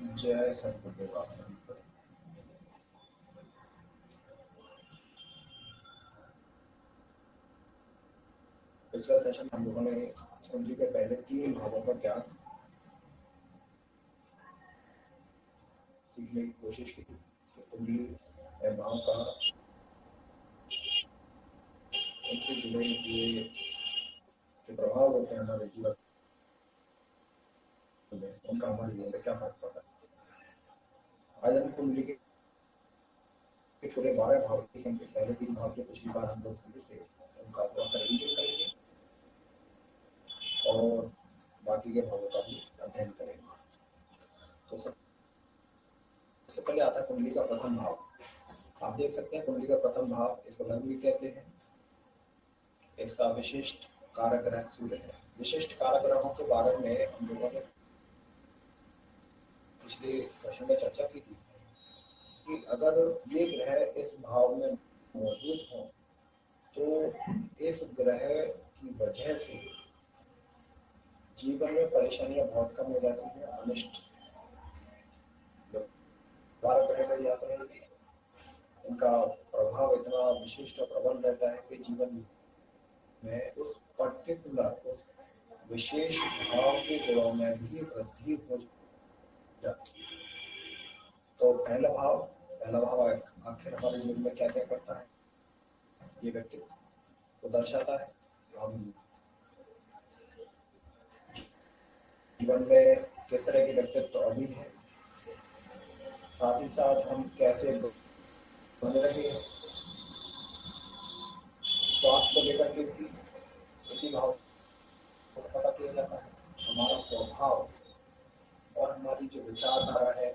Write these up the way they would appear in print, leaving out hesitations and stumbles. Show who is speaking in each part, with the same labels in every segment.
Speaker 1: जय सतगुरुदेव। आप सभी को पिछला सेशन हम लोगों ने कुंडली के पहले 3 भावों का ज्ञान सीखने की कोशिश की थी कि कुंडली भाव का उनसे जुड़े हुए जो प्रभाव होते हैं हमारे जीवन में, उनका हमारे जीवन में क्या फर्क पड़ता है। आज हम कुंडली के पूरे 12 भाव देखेंगे। पहले 3 भाव के पिछली बार हम लोग फिर से उनका थोड़ा सा रिवीजन करेंगे और बाकी के भावों का भी अध्ययन करेंगे। तो सबसे पहले आता है कुंडली का प्रथम भाव। आप देख सकते हैं कुंडली का प्रथम भाव, इसको लग्न भी कहते हैं। इसका विशिष्ट कारक ग्रह सूर्य है। विशिष्ट कारक ग्रहों के बारे में हम लोगों ने पिछले सेशन में चर्चा की थी कि अगर ये ग्रह इस भाव में मौजूद हो तो इस ग्रह की वजह से जीवन में परेशानियां बहुत कम हो जाती हैं। अनिष्ट 12 ग्रह कहे जाते हैं, इनका प्रभाव इतना विशिष्ट और प्रबल रहता है कि जीवन में उस पर्टिकुलर उस विशेष भाव के गुणों में भी वृद्धि हो जाती है। तो पहला भाव आखिर हमारे जीवन में क्या क्या करता है, ये व्यक्तित्व को दर्शाता है। हम जीवन में किस तरह के व्यक्तित्व अभी है, साथ ही साथ हम कैसे बने रहे हैं, स्वास्थ्य को लेकर के भी इसी भाव को पता किया जाता है। हमारा स्वभाव और हमारी जो विचारधारा है,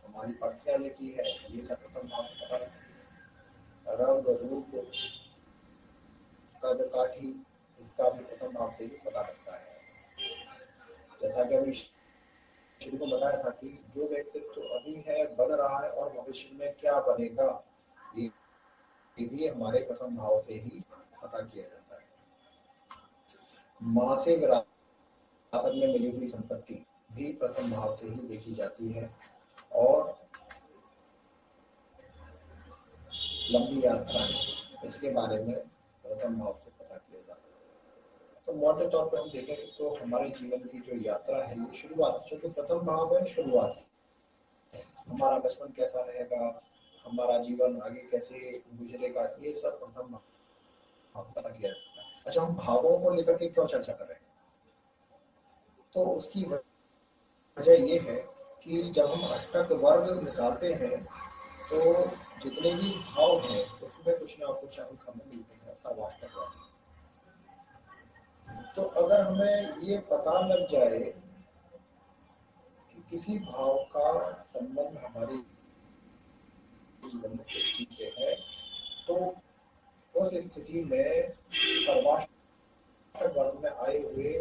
Speaker 1: हमारी पर्सनैलिटी है, ये सब प्रथम भाव से पता लगता है। रंग रूप कद काठी, इसका भी प्रथम भाव से ही पता लगता है। जैसा कि अभी शुरू में बताया था कि जो व्यक्तित्व अभी है, बन रहा है और भविष्य में क्या बनेगा, ये भी हमारे प्रथम भाव से ही पता किया जाता है। माँ से विरासत में मिली हुई संपत्ति भी प्रथम भाव से ही देखी जाती है और लंबी यात्राएं, इसके बारे में प्रथम भाव से पता किया जाता है। तो मोटे तौर पर हम देखें तो हमारे जीवन की जो यात्रा है, ये शुरुआत, जो कि प्रथम भाव है, शुरुआत, हमारा बचपन कैसा रहेगा, हमारा जीवन आगे कैसे गुजरेगा, ये सब प्रथम भाव पता किया जाता है। अच्छा, हम भावों को लेकर के क्यों चर्चा कर रहे हैं, तो उसकी वजह ये है कि जब हम अष्टक वर्ग निकालते हैं तो जितने भी भाव हैं उसमें कुछ ना कुछ अंक हमें मिलते हैं सर्वाष्टक वर्ग। तो अगर हमें ये पता लग जाए कि किसी भाव का संबंध हमारे जीवन में किस चीज से है, तो उस स्थिति में सर्वाष्टक वर्ग में आए हुए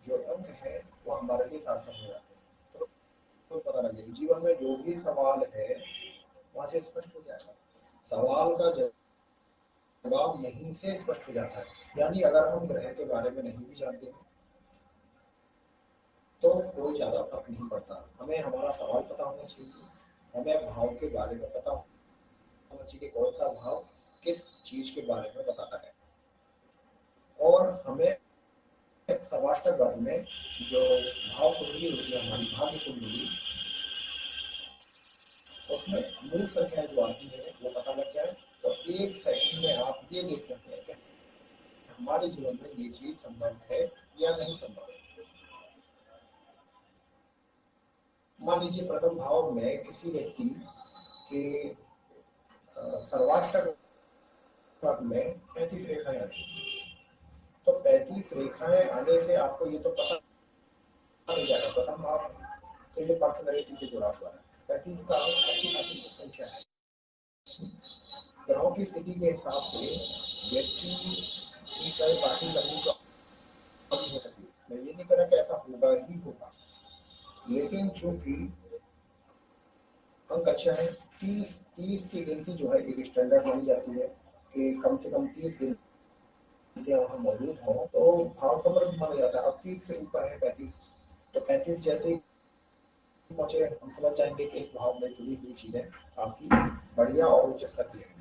Speaker 1: जो अंक है वो हमारे लिए सार्थक हो जाते हैं। तो पता लग जाएगा जीवन में जो भी सवाल है वहां से स्पष्ट हो जाएगा। सवाल का जवाब यहीं से स्पष्ट हो जाता है। यानी अगर हम ग्रह के बारे में नहीं भी जानते हैं तो कोई ज्यादा फर्क नहीं पड़ता। हमें हमारा सवाल पता होना चाहिए, हमें भाव के बारे में पता होना चाहिए, कौन सा भाव किस चीज के बारे में बताता है। और हमें सर्वाष्टक वर्ग में जो भाव कुंडली होती है, हमारी भाग्य कुंडली, उसमें मूल संख्या जो आती है वो पता लग जाए तो एक सेकंड में आप ये देख सकते हैं कि हमारे जीवन में ये चीज संभव है या नहीं संभव है। मान लीजिए प्रथम भाव में किसी व्यक्ति के सर्वाष्टक वर्ग में 35 रेखाएं आती हैं, तो 35 रेखाएं आने से आपको ये तो पता नहीं जाएगा प्रथम भाव तो ये पर्सनैलिटी से जुड़ा हुआ है। 35 का अच्छी खासी संख्या है। ग्रहों की स्थिति के हिसाब से व्यक्ति की कई काफी लंबी हो सकती है। मैं ये नहीं कह रहा कि ऐसा होगा ही होगा, लेकिन चूंकि अंक अच्छा है, 30 की गिनती जो है एक स्टैंडर्ड मानी जाती है कि कम से कम 30 गिनतियां वहां मौजूद हो तो भाव समृद्ध माना जाता है। अब 30 से ऊपर है 35, तो 35 जैसे पहुंचे हम समझ जाएंगे कि इस भाव में जुड़ी हुई चीजें आपकी बढ़िया और उच्च स्तर की है।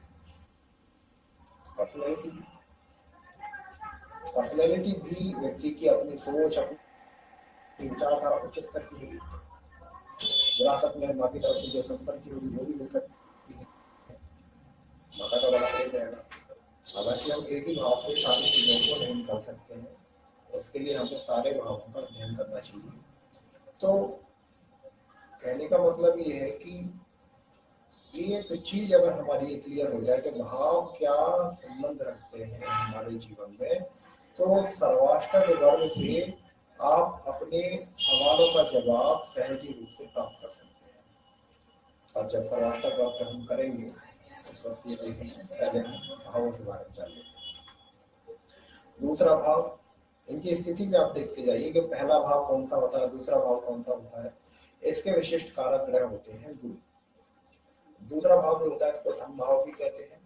Speaker 1: पर्सनैलिटी भी व्यक्ति की अपनी सोच, अपनी विचारधारा उच्च स्तर की होगी। विरासत में माँ की तरफ से जो संपत्ति होगी वो भी मिल सकती है, माता का बड़ा प्रेम रहेगा। हालांकि हम एक ही भाव से सारी चीजों को नहीं निकाल सकते हैं, उसके लिए हमें सारे भावों का अध्ययन करना चाहिए। तो कहने का मतलब ये है कि एक चीज अगर हमारी क्लियर हो जाए कि भाव क्या संबंध रखते हैं हमारे जीवन में, तो सर्वाष्टक वर्ग से आप अपने सवालों का जवाब सहजी रूप से प्राप्त कर सकते हैं। और जब सर्वाष्टक वर्ग हम करेंगे उस वक्त ये देखेंगे, पहले हम भावों के बारे में जान लेते हैं। दूसरा भाव, इनकी स्थिति में आप देखते जाइए कि पहला भाव कौन सा होता है, दूसरा भाव कौन सा होता है। इसके विशिष्ट कारक ग्रह होते हैं गुरु। दूसरा भाव जो होता है इसको धन भाव भी कहते हैं।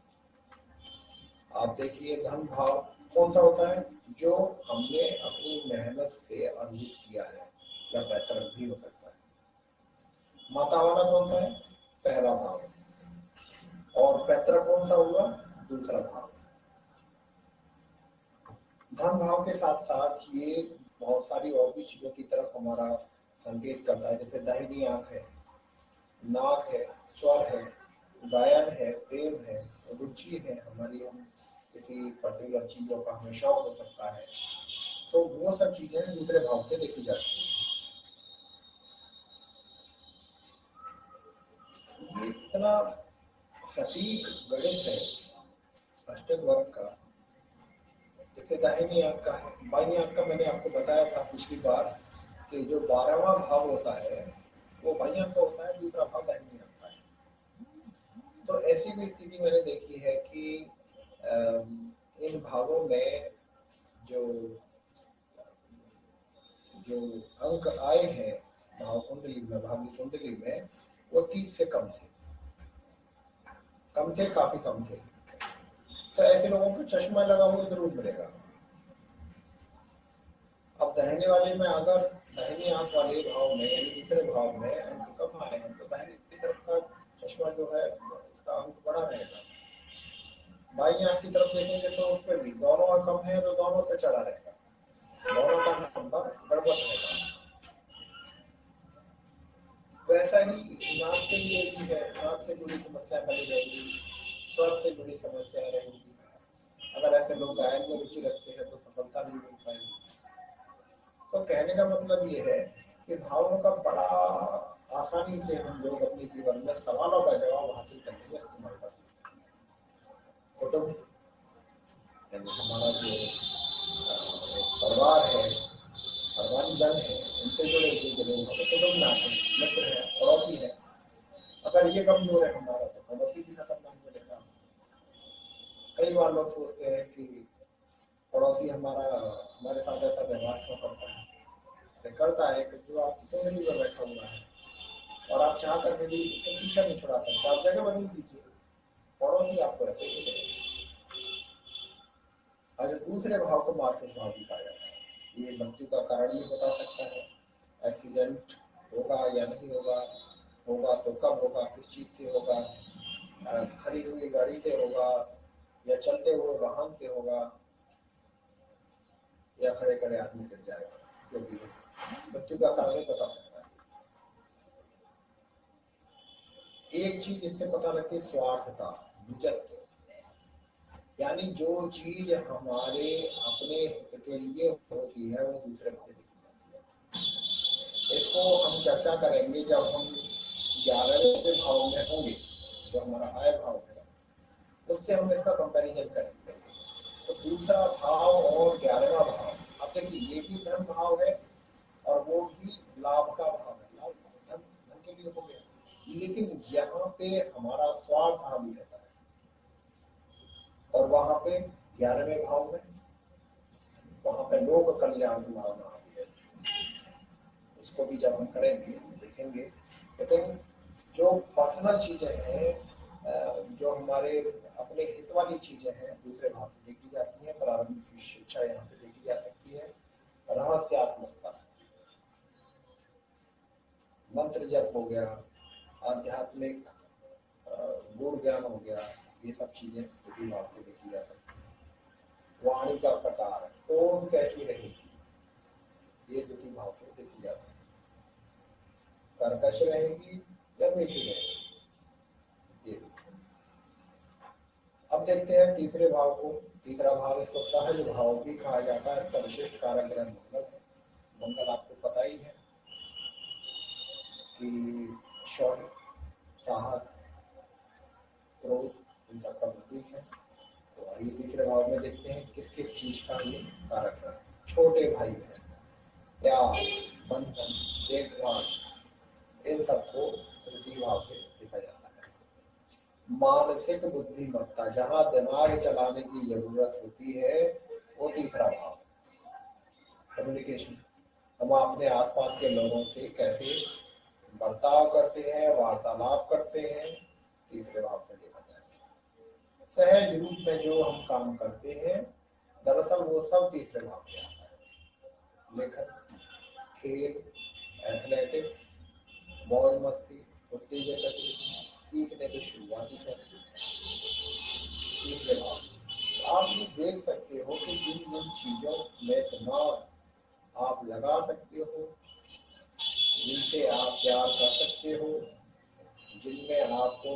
Speaker 1: आप देखिए धन भाव कौन सा होता है, जो हमने अपनी मेहनत से अर्जित किया है, या पैतृक भी हो सकता है। माता वाला कौन सा है, पहला भाव, और पैतृक कौन सा हुआ, दूसरा भाव। धन भाव के साथ साथ ये बहुत सारी और भी चीजों की तरफ हमारा संकेत करता है, जैसे दाहिनी आंख है, नाक है, स्वर है, गायन है, प्रेम है, रुचि है हमारी, हम किसी पर्टिकुलर चीजों का हमें शौक हो सकता है, तो वो सब चीजें दूसरे भाव से देखी जाती हैं। ये इतना सटीक गणित है अष्टक वर्ग का। जैसे दाहिनी आंख का है, बाईं आंख का मैंने आपको बताया था पिछली बार कि जो 12वां भाव होता है वो बाईं आंख का होता है, दूसरा भाव दाहिनी आंख का है। तो ऐसी भी स्थिति मैंने देखी है कि इन भावों में जो जो अंक आए हैं भाव कुंडली में, भावी कुंडली में, वो 30 से कम थे, काफी कम थे। तो ऐसे लोगों को चश्मा लगा हुआ जरूर मिलेगा। अब दाहिने वाले में अगर दाहिनी आंख वाले भाव में यानी दूसरे भाव में अंक कम आए हैं, तो दाहिनी तरफ का चश्मा जो है उसका अंक बड़ा रहेगा। बाईं आंख की तरफ देखेंगे तो उसमें भी दोनों अंक कम है तो दोनों पे चढ़ा रहेगा, दोनों का नंबर गड़बड़ रहेगा। वैसा ही नाक के लिए भी है, नाक से जुड़ी समस्या बनी रहेगी, स्वर से जुड़ी समस्याएं रहेंगी। अगर ऐसे लोग गायन में रुचि रखते हैं तो सफलता नहीं मिल पाएगी। तो कहने का मतलब ये है कि भावों का बड़ा आसानी से हम लोग अपने जीवन में सवालों का जवाब हासिल करने में इस्तेमाल कर सकते हैं। कुटुंब यानी हमारा जो परिवार है, परिवारजन है, उनसे जुड़े हुए लोग हमें कुटुंब में आते हैं, मित्र है, पड़ोसी है। अगर ये कमजोर है हमारा तो पड़ोसी भी खतरनाक मिलेगा। कई बार लोग सोचते हैं कि पड़ोसी हमारे साथ ऐसा व्यवहार क्यों करता है, करता है कि जो आपकी कुंडली में बैठा हुआ है और आप चाह कर भी उससे पीछा नहीं छुड़ा सकते, आप जगह बदल दीजिए, पड़ोसी आपको ऐसे ही करेगा। और जो दूसरे भाव को मार्केट भाव भी कहा जाता है, ये मृत्यु का कारण भी बता सकता है। एक्सीडेंट होगा या नहीं होगा, होगा तो कब होगा, किस चीज से होगा, खड़ी हुई गाड़ी से होगा या चलते हुए वाहन से होगा, या खड़े खड़े आदमी गिर जाएगा, जो भी मृत्यु का कारण बता सकता है। एक चीज इससे पता लगती है, स्वार्थता, निजत्व, यानी जो चीज हमारे अपने हित के लिए होती है वो दूसरे को देखी जाती है। इसको हम चर्चा करेंगे जब हम 11वें भाव में होंगे, जो हमारा आय भाव है, उससे हम इसका कंपैरिजन करेंगे। तो दूसरा भाव और 11वां भाव, अब देखिए ये भी धन भाव है और वो भी लाभ का भाव है, लाभ धन धन के लिए हो गया, लेकिन यहाँ पे हमारा स्वार्थ हावी रहता है। और वहां पे 11वें भाव में वहां पे लोक कल्याण की भावना आती है। उसको भी जब हम करेंगे देखेंगे। लेकिन जो पर्सनल चीजें हैं, जो हमारे अपने हित वाली चीजें हैं, दूसरे भाव से देखी जाती हैं। प्रारंभिक शिक्षा यहाँ से देखी जा सकती है। रहस्यात्मकता, मंत्र जप हो गया, आध्यात्मिक गुण ज्ञान हो गया, ये सब चीजें द्वितीय भाव से देखी जा सकती है। वाणी का प्रकार, टोन कैसी रहेगी, ये द्वितीय भाव से देखी जा सकती है। कर्कश रहेगी या मीठी रहेगी, ये। अब देखते हैं तीसरे भाव को। तीसरा भाव इसको सहज भाव भी कहा जाता है। इसका विशिष्ट कारक ग्रह मंगल है। मंगल आपको पता ही है कि शौर्य, साहस, क्रोध, इन सबका प्रतीक है। तो आइए तीसरे भाव में देखते हैं किस किस चीज का ये कारक है। छोटे भाई बहन, प्यार, बंधन, देखभाल, इन सबको तृतीय भाव से देखा जाता है। मानसिक बुद्धिमत्ता, जहां दिमाग चलाने की जरूरत होती है, वो तीसरा भाव। कम्युनिकेशन, हम अपने आसपास के लोगों से कैसे बर्ताव करते हैं, वार्तालाप करते हैं, तीसरे भाव से देखा जाए। सहज रूप में जो हम काम करते हैं, दरअसल वो सब तीसरे भाव से आता है। लेखन, खेल, एथलेटिक्स, मौज मस्ती, उत्तेजक गतिविधि, सीखने की शुरुआती चरण, तीसरे भाव। आप ये देख सकते हो कि जिन जिन चीजों में दिमाग आप लगा सकते हो, जिनसे आप प्यार कर सकते हो, जिनमें आपको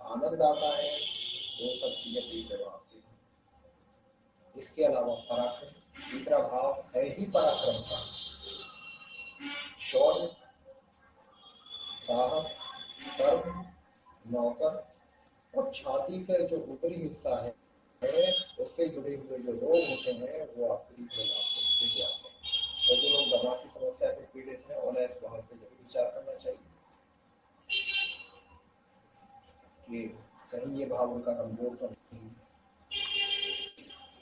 Speaker 1: आनंद आता है, वो सब चीजें तीसरे भाव से। इसके अलावा पराक्रम, तीसरा भाव है ही पराक्रम का। शौर्य, साहस, कर्म, नौकर, और छाती के जो ऊपरी हिस्सा है उससे जुड़े हुए जो रोग होते हैं, वो आपको तीसरे भाव से दिख जाते हैं। तो जो लोग दमा की समस्या से पीड़ित हैं, उन्हें इस भाव पे जरूर विचार करना चाहिए कि कहीं ये भाव उनका कमजोर तो नहीं।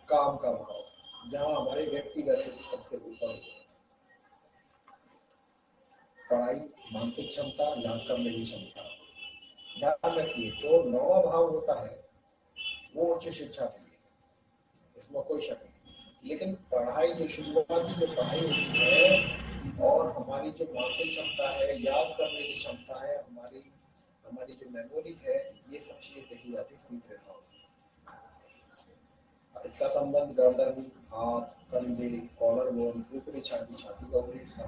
Speaker 1: काम का भाव, जहाँ हमारे व्यक्तिगत सबसे ऊपर, पढ़ाई, मानसिक क्षमता, याद करने की क्षमता। ध्यान रखिए, जो नौवां भाव होता है वो उच्च शिक्षा के लिए, इसमें कोई शक नहीं। लेकिन पढ़ाई, जो शुरुआती जो पढ़ाई होती है, और हमारी जो मानसिक क्षमता है, याद करने की क्षमता है, हमारी हमारी जो मेमोरी है, ये सब चीजें देखी जाती है तीसरे भाव से। इसका संबंध गर्दन, हाथ, कंधे, कॉलर बोन, ऊपरी छाती, छाती का ऊपरी हिस्सा,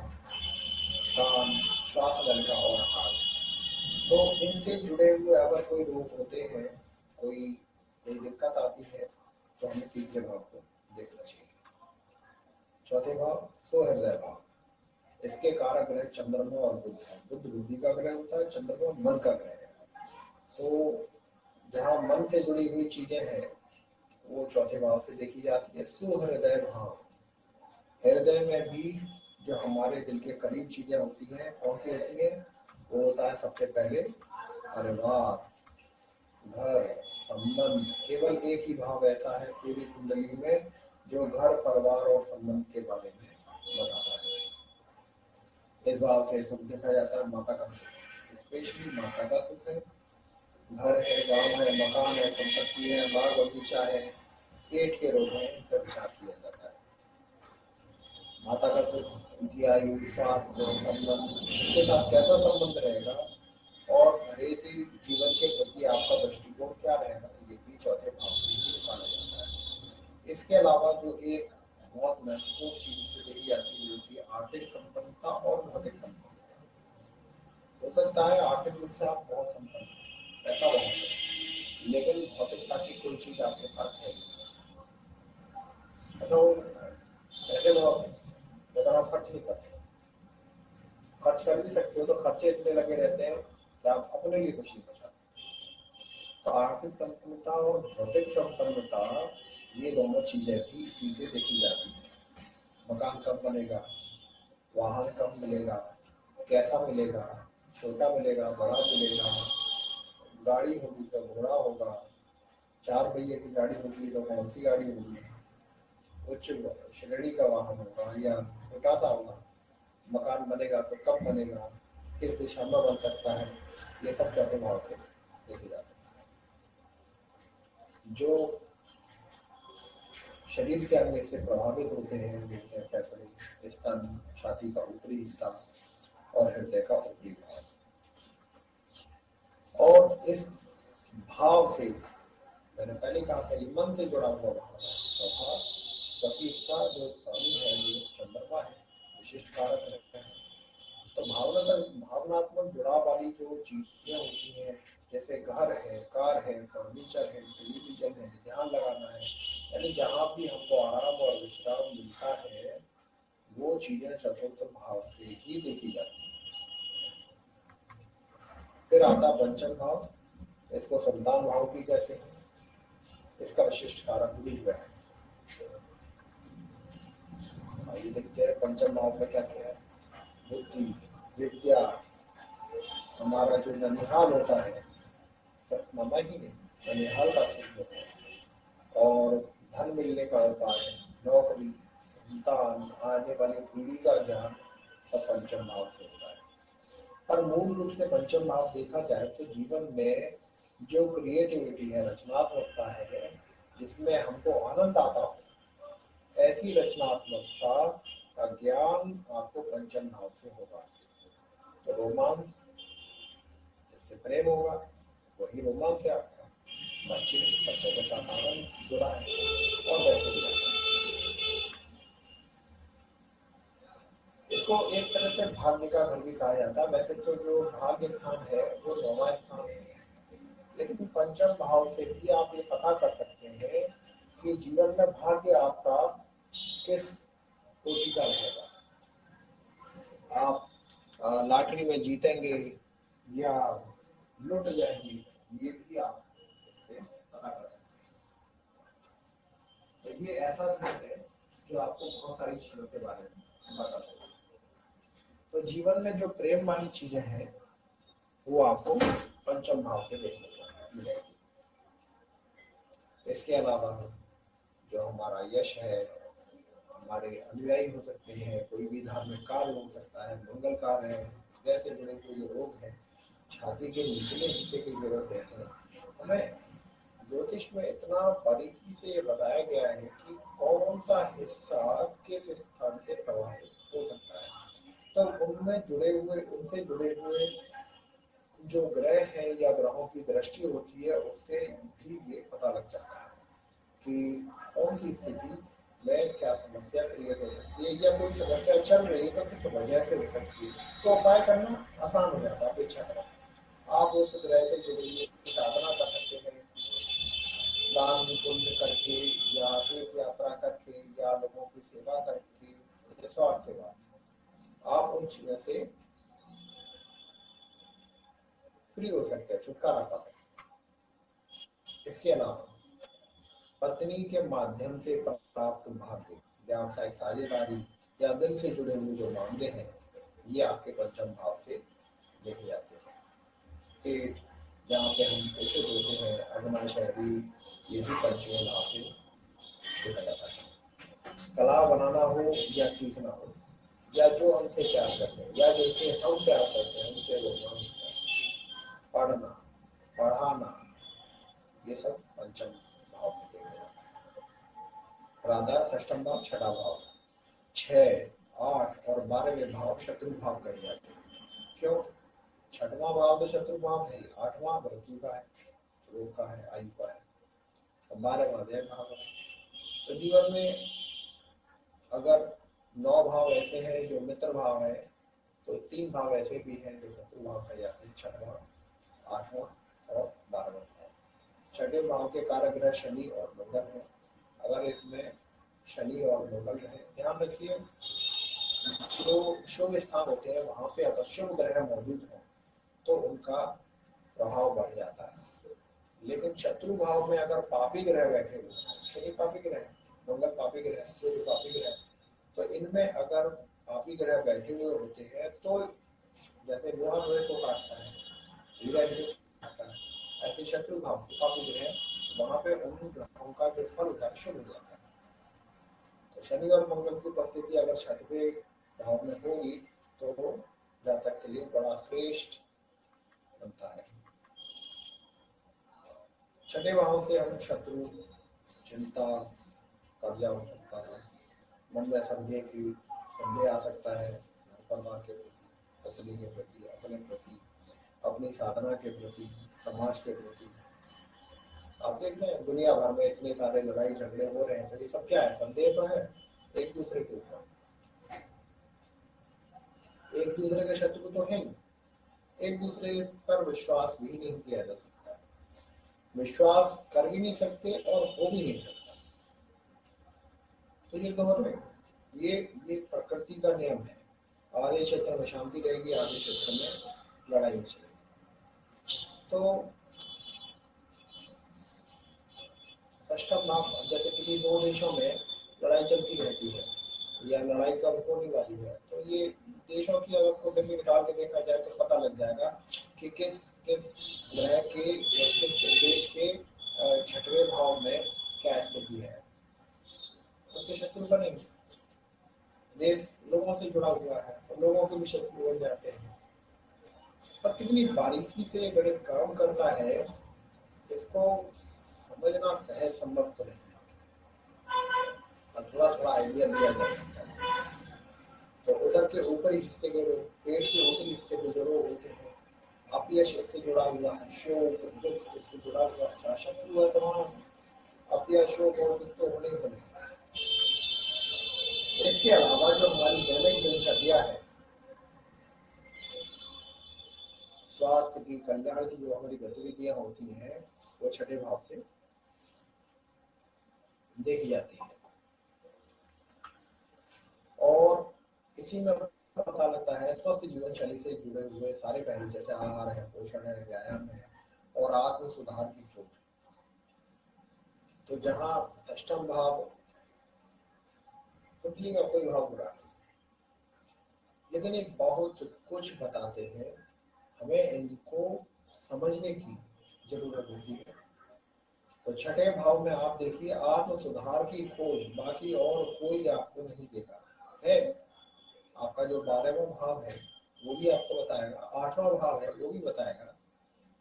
Speaker 1: कान, श्वास नलिका और हाथ। तो इनसे जुड़े हुए अगर कोई रोग होते हैं, कोई कोई दिक्कत आती है, तो हमें तीसरे भाव को देखना चाहिए। चौथे भाव, स्वहृदय भाव। इसके कारक ग्रह चंद्रमा और बुध है। बुध बुद्धि का ग्रह होता है, चंद्रमा मन का ग्रह है। तो जहाँ मन से जुड़ी हुई चीजें हैं, वो चौथे भाव से देखी जाती है। सुहृदय भाव, हृदय में भी जो हमारे दिल के करीब चीजें होती हैं, कौन सी होती है? वो होता है सबसे पहले परिवार, घर, संबंध। केवल एक ही भाव ऐसा है पूरी जिंदगी में जो घर, परिवार और संबंध के बारे में बताता है। इस भाव से सुख देखा जाता है, माता का सुख, स्पेशली माता का सुख है। घर है, गांव है, मकान है, संपत्ति है, बाग बगीचा है, पेट के रोग हैं, इन पर विचार किया जाता है। माता का सुख, उनकी आयु, स्वास्थ्य, संबंध, उनके साथ कैसा संबंध रहेगा, और घरेलू जीवन के प्रति आपका दृष्टिकोण क्या रहेगा, ये भी चौथे भाव से निकाला जाता है। इसके अलावा जो एक बहुत महत्वपूर्ण चीज से देखी जाती है, जो आर्थिक संपन्नता और भौतिक संपन्नता। हो सकता है आर्थिक रूप से आप बहुत संपन्न, पैसा बहुत है, लेकिन भौतिकता की कोई चीज आपके पास है नहीं। ऐसा हो पैसे बहुत है, लेकिन आप खर्च नहीं करते। खर्च कर भी सकते हो, तो खर्चे इतने लगे रहते हैं कि आप अपने लिए कुछ नहीं बचाते। तो आर्थिक संपन्नता और भौतिक संपन्नता, ये दोनों चीजें देखी जाती है। मकान कब बनेगा, वाहन कब मिलेगा, कैसा मिलेगा, छोटा मिलेगा, बड़ा मिलेगा, गाड़ी होगी तो घोड़ा होगा, 4 पहिए की गाड़ी होगी तो कौन सी गाड़ी होगी, उच्च श्रेणी का वाहन होगा या छोटा सा होगा, मकान बनेगा तो कब बनेगा, किस दिशा में बन सकता है, ये सब चौथे भाव से देखे जाते हैं। जो शरीर के अंग इससे प्रभावित होते हैं, जैसे फेफड़े, स्तन, छाती का ऊपरी हिस्सा, और हृदय का ऊपरी भाग। और इस भाव से मैंने पहले कहा था, ये मन से जुड़ा हुआ भाव है स्वभाव, क्योंकि इसका जो स्वामी है ये चंद्रमा है, विशिष्ट कारक है। तो भावनात्मक जुड़ाव वाली जो चीजें होती हैं, जैसे घर है, कार है, फर्नीचर है, टेलीविजन है, ध्यान लगाना है, यानी जहाँ भी हमको आराम और विश्राम मिलता है वो चीजें चतुर्थ भाव से ही देखी जाती है। फिर आता पंचम भाव, इसको संतान भाव भी कहते हैं। इसका विशिष्ट कारक भी है। आइए देखते हैं पंचम भाव में क्या क्या है। बुद्धि, विद्या, हमारा जो ननिहाल होता है, मामा ही नहीं, ननिहाल का सुख होता है, और धन मिलने का उपाय, नौकरी, संतान, आने वाली पीढ़ी का ज्ञान, सब पंचम भाव से होता है। पर मूल रूप से पंचम भाव देखा जाए तो जीवन में जो क्रिएटिविटी है, रचनात्मकता है, जिसमें हमको आनंद आता हो, ऐसी रचनात्मकता का ज्ञान आपको पंचम भाव से होगा। तो रोमांस, जिससे प्रेम होगा, वही रोमांस है आपका। बच्चों के साथ आनंद जुड़ा है, और वैसे भी इसको एक तरह से भाग्य का घर भी कहा जाता है। वैसे तो जो भाग्य स्थान है वो 9वां स्थान है, लेकिन पंचम भाव से भी आप ये पता कर सकते हैं कि जीवन में भाग्य आपका किस कोटि का रहेगा। आप लॉटरी में जीतेंगे या लुट जाएंगे, ये भी आप इससे पता कर सकते हैं। तो ये ऐसा धन है जो आपको बहुत सारी चीजों के बारे में बता सकता है। तो जीवन में जो प्रेम वाली चीजें हैं वो आपको पंचम भाव से देखने को मिलेगी। इसके अलावा जो हमारा यश है, हमारे अनुयायी हो सकते हैं, कोई भी धार्मिक कार्य हो सकता है, मंगल कार्य है, जैसे जुड़े हुए जो रोग है, छाती के निचले हिस्से की जरूरत है। हमें ज्योतिष में इतना बारीकी से ये बताया गया है कि कौन सा हिस्सा किस स्थान से प्रभावित हो सकता है। तो उनसे जुड़े हुए जो ग्रह है या ग्रहों की दृष्टि होती है, उससे भी ये पता लग जाता है कि कौन सी स्थिति में क्या समस्या क्रिएट हो सकती है, या कोई समस्या चल रही है तो किस वजह से हो सकती है। तो उपाय करना आसान हो जाता है। अपेक्षा करो, आप उस ग्रह से जुड़ी साधना कर सकते हैं, दान पुण्य करके या तीर्थ यात्रा करके या लोगों की सेवा करके, निस्वार्थ सेवा, आप उन चीजों से फ्री हो सकते हैं, छुटकारा पा सकते हैं। इसके अलावा पत्नी के माध्यम से प्राप्त भाग्य, व्यावसायिक साझेदारी या दिल से जुड़े हुए जो मामले हैं, ये आपके पंचम भाव से देखे जाते हैं। पेट, जहाँ पे हम पोषित होते हैं, अग्नि शहरी, ये भी पंचम भाव से देखा जाता है। कला बनाना हो या सीखना हो, या जो हमसे प्यार करते हैं या जिनसे हम प्यार करते हैं उनसे रोमांस, पढ़ना, पढ़ाना, ये सब पंचम भाव में देखे जाता है। राधा षष्ठम भाव, छठा भाव, 6, 8 और 12वें भाव शत्रु भाव कहे जाते हैं। क्यों? छठवां भाव तो शत्रु भाव है, 8वां मृत्यु का है, रोग का है, आयु का है, और 12वां व्यय भाव है। तो जीवन में अगर 9 भाव ऐसे हैं जो मित्र भाव है, तो 3 भाव ऐसे भी हैं जो शत्रु भाव कहे जाते हैं, 6वां, 8वां और 12वां भाव। छठे भाव के कारक ग्रह शनि और मंगल है। अगर इसमें शनि और मंगल है, ध्यान रखिए, जो शुभ स्थान होते हैं वहां पे अगर शुभ ग्रह मौजूद हो तो उनका प्रभाव बढ़ जाता है। लेकिन शत्रु भाव में अगर पापी ग्रह बैठे हुए, शनि पापी ग्रह, मंगल पापी ग्रह, सूर्य पापी ग्रह, तो इनमें अगर पापी ग्रह बैठे हुए होते हैं तो जैसे लोहा लोहे को काटता है, हीरा हीरे को काटता है, ऐसे शत्रु भाव पापी ग्रह, वहां पे उन ग्रहों का जो फल होता है शुभ हो जाता है। तो शनि और मंगल की उपस्थिति अगर छठवें भाव में होगी तो जातक के लिए बड़ा श्रेष्ठ बनता है। छठे भाव से हम शत्रु, चिंता, कर्जा हो सकता है, मन में संदेह आ सकता है घर परिवार के प्रति, पत्नी के प्रति, अपने प्रति, अपनी साधना के प्रति, समाज के प्रति। आप देख रहे हैं दुनिया भर में इतने सारे लड़ाई झगड़े हो रहे हैं, तो ये सब क्या है? संदेह तो है एक दूसरे के ऊपर। एक दूसरे के शत्रु तो है ही, एक दूसरे पर विश्वास भी नहीं किया जा सकता, विश्वास कर भी नहीं सकते और हो भी नहीं सकता। तो ये दोनों ये प्रकृति का नियम है। आधे क्षेत्र में शांति रहेगी, आधे क्षेत्र में लड़ाई चलेगी। तो षष्ठम भाव, जैसे किसी दो देशों में लड़ाई चलती रहती है या लड़ाई कब होने वाली है, तो ये देशों की अगर को कभी निकाल के देखा जाए तो पता लग जाएगा कि किस किस ग्रह के या किस देश के छठवें भाव में क्या स्थिति है। उसके शत्रु बनेंगे। देश लोगों से जुड़ा हुआ है तो लोगों के भी शत्रु बन जाते हैं। पर कितनी बारीकी से गणित काम करता है, इसको समझना सहज संभव तो नहीं, थोड़ा थोड़ा आइडिया दिया जा सकता है। तो उधर के ऊपरी हिस्से के लोग, पेट के ऊपरी हिस्से के जो लोग होते हैं, अपयश इससे जुड़ा हुआ है, शोक दुख इससे जुड़ा हुआ है, शत्रु है तमाम अपयश शोक और दुख तो होने ही बने। इसके अलावा जो हमारी दैनिक दिनचर्या है, स्वास्थ्य की, कल्याण की जो हमारी गतिविधियां होती हैं, वो छठे भाव से देखी जाती है। और इसी में पता लगता है स्वस्थ जीवन शैली से जुड़े हुए सारे पहलू, जैसे आहार है, पोषण है, व्यायाम है और आत्म सुधार की खोज। तो जहाँ अष्टम भाव, कुंडली का कोई भाव बुरा नहीं, लेकिन ये बहुत कुछ बताते हैं, हमें इनको समझने की जरूरत होती है। तो छठे भाव में आप देखिए आत्म सुधार की खोज, बाकी और कोई आपको नहीं देगा है। आपका जो 12वां भाव है वो भी आपको बताएगा, 8वां भाव है वो भी बताएगा।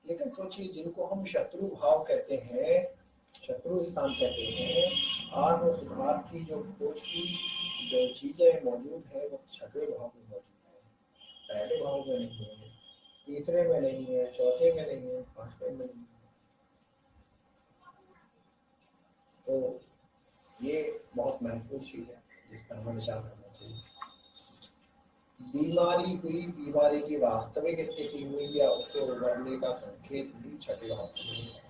Speaker 1: लेकिन सोचिए जिनको हम शत्रु भाव कहते हैं, शत्रु स्थान कहते हैं, आत्म सुधार की जो खोज की जो चीजें मौजूद है वो छठे भाव में मौजूद है, पहले भाव में नहीं है, तीसरे में नहीं है, चौथे में नहीं है, पांचवें में नहीं है। तो ये बहुत महत्वपूर्ण चीज है जिस पर हमें विचार करना चाहिए। बीमारी हुई, बीमारी की वास्तविक स्थिति हुई या उससे उभरने का संकेत भी छठे भाव से नहीं है।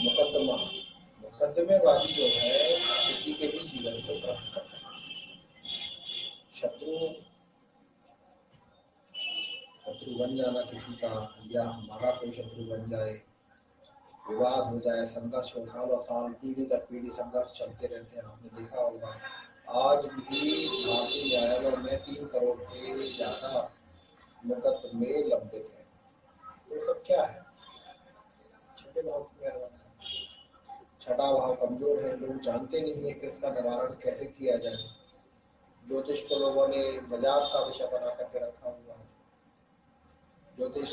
Speaker 1: मुकदमा, मुकदमेबाजी जो है किसी के भी जीवन को ग्रस्त कर सकता है। शत्रु बन जाना किसी का, या हमारा कोई शत्रु बन जाए, विवाद हो जाए, संघर्ष हो, सालों साल पीढ़ी दर पीढ़ी संघर्ष चलते रहते हैं। आपने देखा होगा आज भी भारतीय न्यायालयों में 3 करोड़ से ज्यादा मुकदमे लंबित हैं। वो सब क्या है? छठे भाव की मेहरबानी। छठा भाव कमजोर है, लोग जानते नहीं है कि इसका निवारण कैसे किया जाए। ज्योतिष को लोगों ने मजाक का विषय बना करके रखा हुआ है। ज्योतिष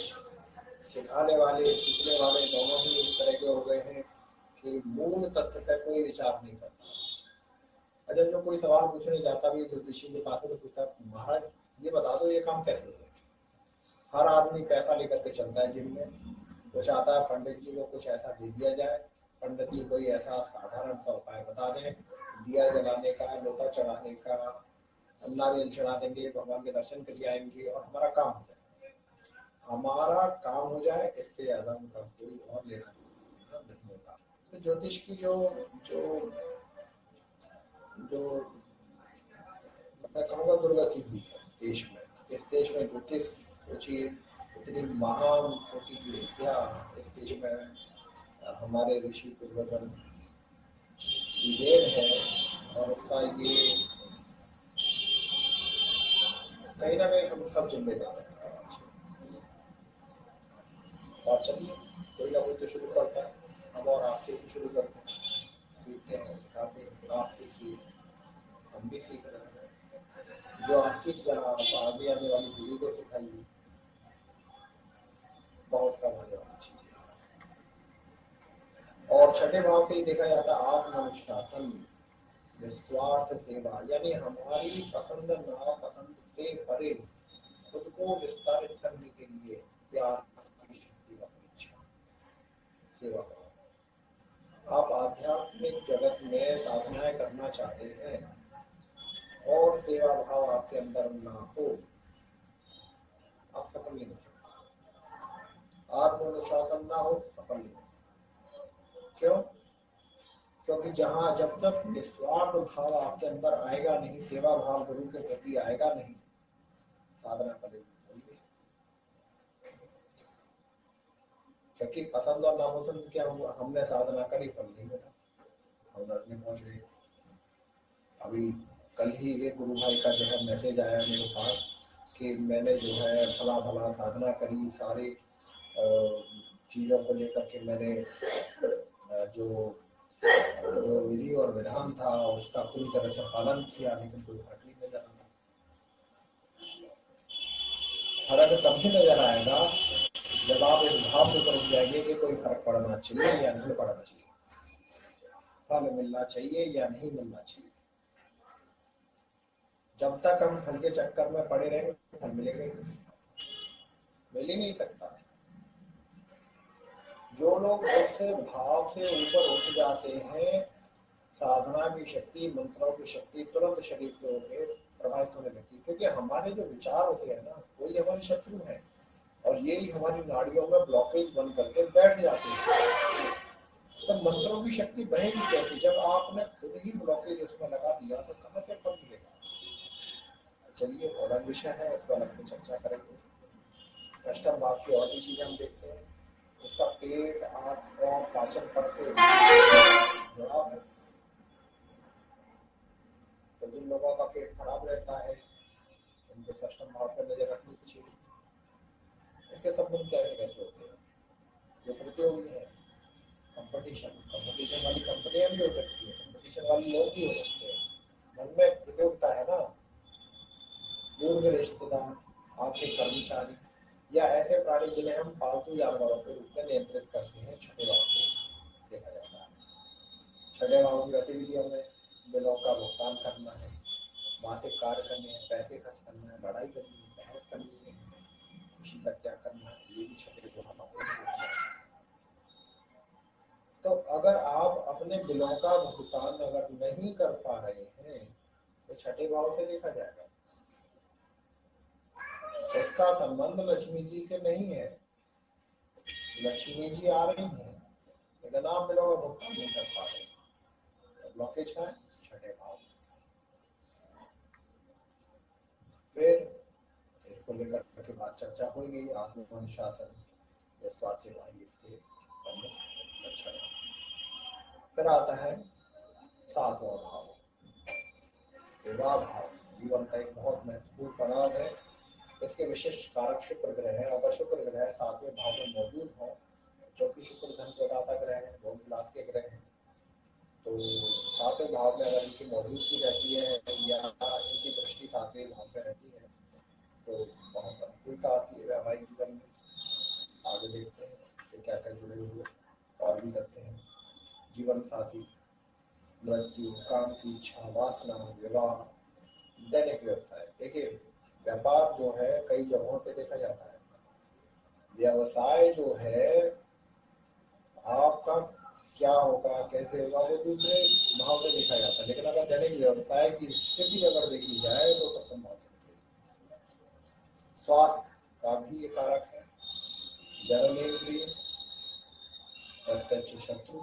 Speaker 1: सिखाने वाले, सीखने वाले दोनों ही इस तरह के हो गए हैं कि मूल तथ्य पर कोई विचार नहीं करता। अगर जो कोई सवाल पूछने जाता भी ज्योतिषी के पास, तो पूछता महाराज ये बता दो ये काम कैसे होगा। हर आदमी पैसा लेकर के चलता है जिम में, वो चाहता है पंडित जी को कुछ ऐसा दे दिया जाए, पंडित जी कोई ऐसा साधारण सा उपाय बता दें, दिया जलाने का, लोटा चढ़ाने का, नारियल चढ़ा देंगे, भगवान के दर्शन कर आएंगे और हमारा काम हो जाए। हमारा काम हो जाए, इससे ज्यादा उनका कोई और लेना नहीं होता। तो ज्योतिष की जो जो जो मैं कहूँगा दुर्गति हुई है देश में। इस देश में ज्योतिष सोचिए इतनी महान कोटि की विद्या इस देश में हमारे ऋषि पूर्वजन की देन है, और उसका ये कहीं ना कहीं हम सब जिम्मेदार हैं। और चलिए कोई ना कोई तो शुरू करता है, हम और आपसे भी शुरू करते हैं, सीखते हैं, सिखाते हैं। आप सीखिए, हम भी सीख रहे हैं। जो आप सीख जाना आप आगे आने वाली पीढ़ी को सिखाइए, बहुत कम होने वाली चीज है। और छठे भाव से ही देखा जाता है आत्मानुशासन, निस्वार्थ सेवा, यानी हमारी पसंद नापसंद से करे, खुद को विस्तारित करने के लिए प्यार की शक्ति का परीक्षा, सेवा भाव। आप आध्यात्मिक जगत में साधनाएं करना चाहते हैं और सेवा भाव आपके अंदर ना हो, आप सफल नहीं हो सकते। आत्मनुशासन ना हो, सफल नहीं हो सकते। क्यों? क्योंकि जब तक निस्वार्थ भाव आपके अंदर आएगा नहीं, सेवा भाव गुरु के प्रति आएगा नहीं, साधना कभी नहीं होगी। क्योंकि पसंद और नापसंद क्या हुआ, हमने साधना करी, फल नहीं मिला, हम रखने पहुंच गए। अभी कल ही एक गुरु भाई का जो है मैसेज आया मेरे पास कि मैंने जो है फला फला साधना करी, सारे चीजों को लेकर के मैंने जो विधि और विधान था उसका पूरी तरह से पालन किया, लेकिन कोई फर्क नहीं नजर आया। फर्क तभी नजर आएगा जब आप इस भाव से समझ जाएंगे कि कोई फर्क पड़ना चाहिए या नहीं पड़ना चाहिए, फल मिलना चाहिए या नहीं मिलना चाहिए। जब तक हम फल के चक्कर में पड़े रहेंगे फल मिलेंगे, मिल ही नहीं सकता। जो लोग उससे भाव से ऊपर उठ जाते हैं, साधना की शक्ति, मंत्रों की शक्ति तुरंत शरीर से होकर प्रभावित होने लगती है। क्योंकि हमारे जो विचार होते हैं ना, वही हमारे शत्रु हैं और यही हमारी नाड़ियों में ब्लॉकेज बन करके बैठ जाते हैं। तो मंत्रों की शक्ति बहेगी कैसे? जब आपने खुद ही ब्लॉकेज उसमें लगा दिया तो कहां से फल मिलेगा? चलिए, अलग विषय है, इस पर अलग से चर्चा करेंगे। अष्टम भाव की और भी चीजें हम देखते हैं। उसका पेट, आंख और पाचन पर से जुड़ा है। तो जिन लोगों का पेट खराब रहता है उनको अष्टम भाव पर नजर रखनी चाहिए। इसके संबंध कैसे होते हैं? जो प्रतियोगी है, कंपटीशन वाली कंपनियां भी हो सकती है, कंपटीशन वाले लोग भी हो सकते हैं। मन में प्रतियोगिता है ना, दूर के रिश्तेदार, आपके कर्मचारी या ऐसे प्राणी जिन्हें हम पालतू जानवरों के रूप में नियंत्रित करते हैं, छठे भाव से देखा जाता है। छठे भाव की गतिविधियों में बिलों का भुगतान करना है, मासिक कार्य करने हैं, पैसे खर्च करना है, लड़ाई करनी है, बहस करनी है, खुशी का त्याग करना है, ये भी छठे भाव से। तो अगर आप अपने बिलों का भुगतान अगर नहीं कर पा रहे हैं तो छठे भाव से देखा जाएगा। इसका संबंध लक्ष्मी जी से नहीं है। लक्ष्मी जी आ रही है लेकिन आप बिलों का भुगतान नहीं कर पा रहे, तो ब्लॉकेज है छठे भाव। फिर इसको लेकर के बात चर्चा हो गई, आत्मनुशासन, विश्वास से भाई इसके अच्छा। फिर आता है सातवां भाव, विवाह भाव। जीवन का एक बहुत महत्वपूर्ण पड़ाव है। इसके विशिष्ट कारक शुक्र ग्रह है। अगर शुक्र ग्रह सातवें भाव में मौजूद हो, जो कि शुक्र धन प्रदाता ग्रह है, बहुत विलास के ग्रह है, तो सातवें भाव में अगर इनकी मौजूदगी रहती है या इनकी दृष्टि सातवें भाव में रहती है तो बहुत अनुकूलता आती है वैवाहिक जीवन में। आगे देखते हैं इससे क्या क्या जुड़े हुए और भी करते हैं। जीवन साथी, मृत्यु, काम की इच्छा, वासना, विवाह, दैनिक व्यवसाय। देखिए, व्यापार जो है कई जगहों से देखा जाता है। व्यवसाय जो है आपका क्या होगा, कैसे होगा, वो दूसरे भाव में देखा जाता है। लेकिन अगर दैनिक व्यवसाय की स्थिति अगर देखी जाए तो सब संभाल सकते हैं। स्वास्थ्य का भी ये कारक है। जननेन्द्रिय, प्रत्यक्ष शत्रु,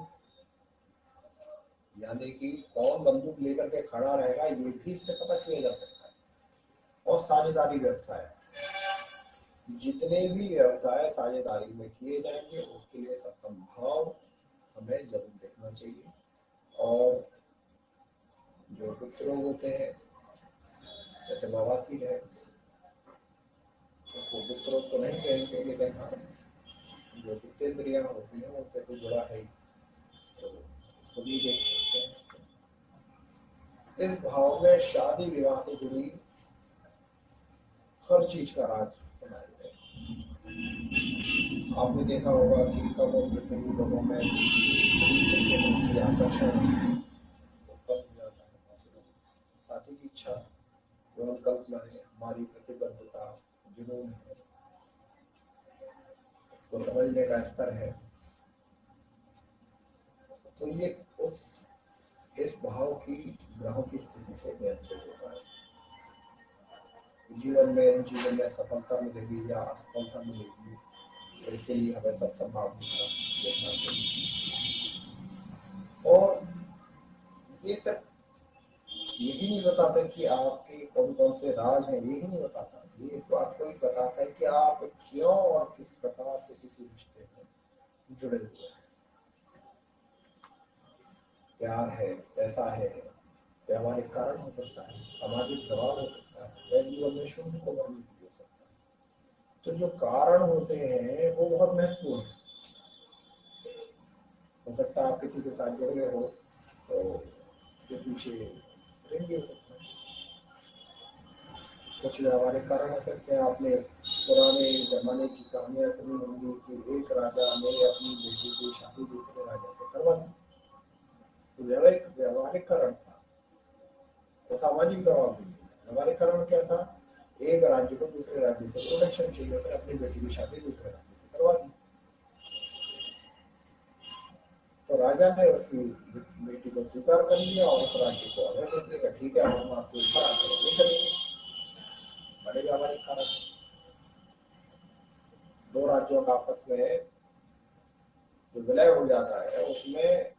Speaker 1: यानी कि कौन बंदूक लेकर के खड़ा रहेगा ये भी इससे पता किया जा सकता है। और साझेदारी व्यवसाय, जितने भी व्यवसाय साझेदारी में किए जाएंगे उसके लिए सप्तम भाव हमें जरूर देखना चाहिए। और जो गुप्त रोग होते हैं जैसे बवासीर है, उसको गुप्त रोग तो नहीं कहेंगे, लेकिन हाँ जो गुप्तेंद्रियां होती हैं उनसे तो जुड़ा है, तो इसको भी देख सकते हैं। इस भाव में शादी विवाह से जुड़ी हर चीज का राज समाहित है। आपने देखा होगा कि कम उम्र से ही लोगों में आकर्षण उत्पन्न हो जाता है, साथी की इच्छा, केवल कल्पना है, हमारी प्रतिबद्धता, जुनून है, उसको समझने का स्तर है। तो ये इस भाव की ग्रहों की स्थिति से नियंत्रित होता है। जीवन में सफलता मिलेगी या असफलता मिलेगी, तो इसके लिए हमें सब संभावना देखना चाहिए। और ये सब यही नहीं बताता कि आपके कौन कौन से राज हैं, यही नहीं बताता। ये इस बात को ही बताता है कि आप क्यों और किस प्रकार से किसी रिश्ते में जुड़े हुए हैं। प्यार है, पैसा है, व्यवहारिक कारण हो सकता है, सामाजिक दबाव हो सकता है, वह जीवन में शून्य को भरने के लिए हो सकता है। तो जो कारण होते हैं वो बहुत महत्वपूर्ण है। हो सकता है आप किसी के साथ जुड़ गए हो तो उसके पीछे प्रेम भी हो सकता है। कुछ व्यवहारिक कारण हो सकते हैं। आपने पुराने जमाने की कहानियां सुनी होंगी कि एक राजा ने अपनी बेटी की शादी दूसरे राजा से करवा दी। तो व्यवहारिक कारण था, तो सामाजिक दबाव भी था। व्यवहारिक कारण क्या था? एक राज्य को दूसरे राज्य से प्रोटेक्शन चाहिए, फिर अपनी बेटी की शादी दूसरे राज्य से करवा दी। तो राजा ने उसकी बेटी को स्वीकार कर लिया और उस राज्य को अवैध कर दिया। ठीक है, हम आपके ऊपर आकर नहीं करेंगे। बड़े व्यावहारिक कारण। दो राज्यों का आपस में जो विलय हो जाता है, उसमें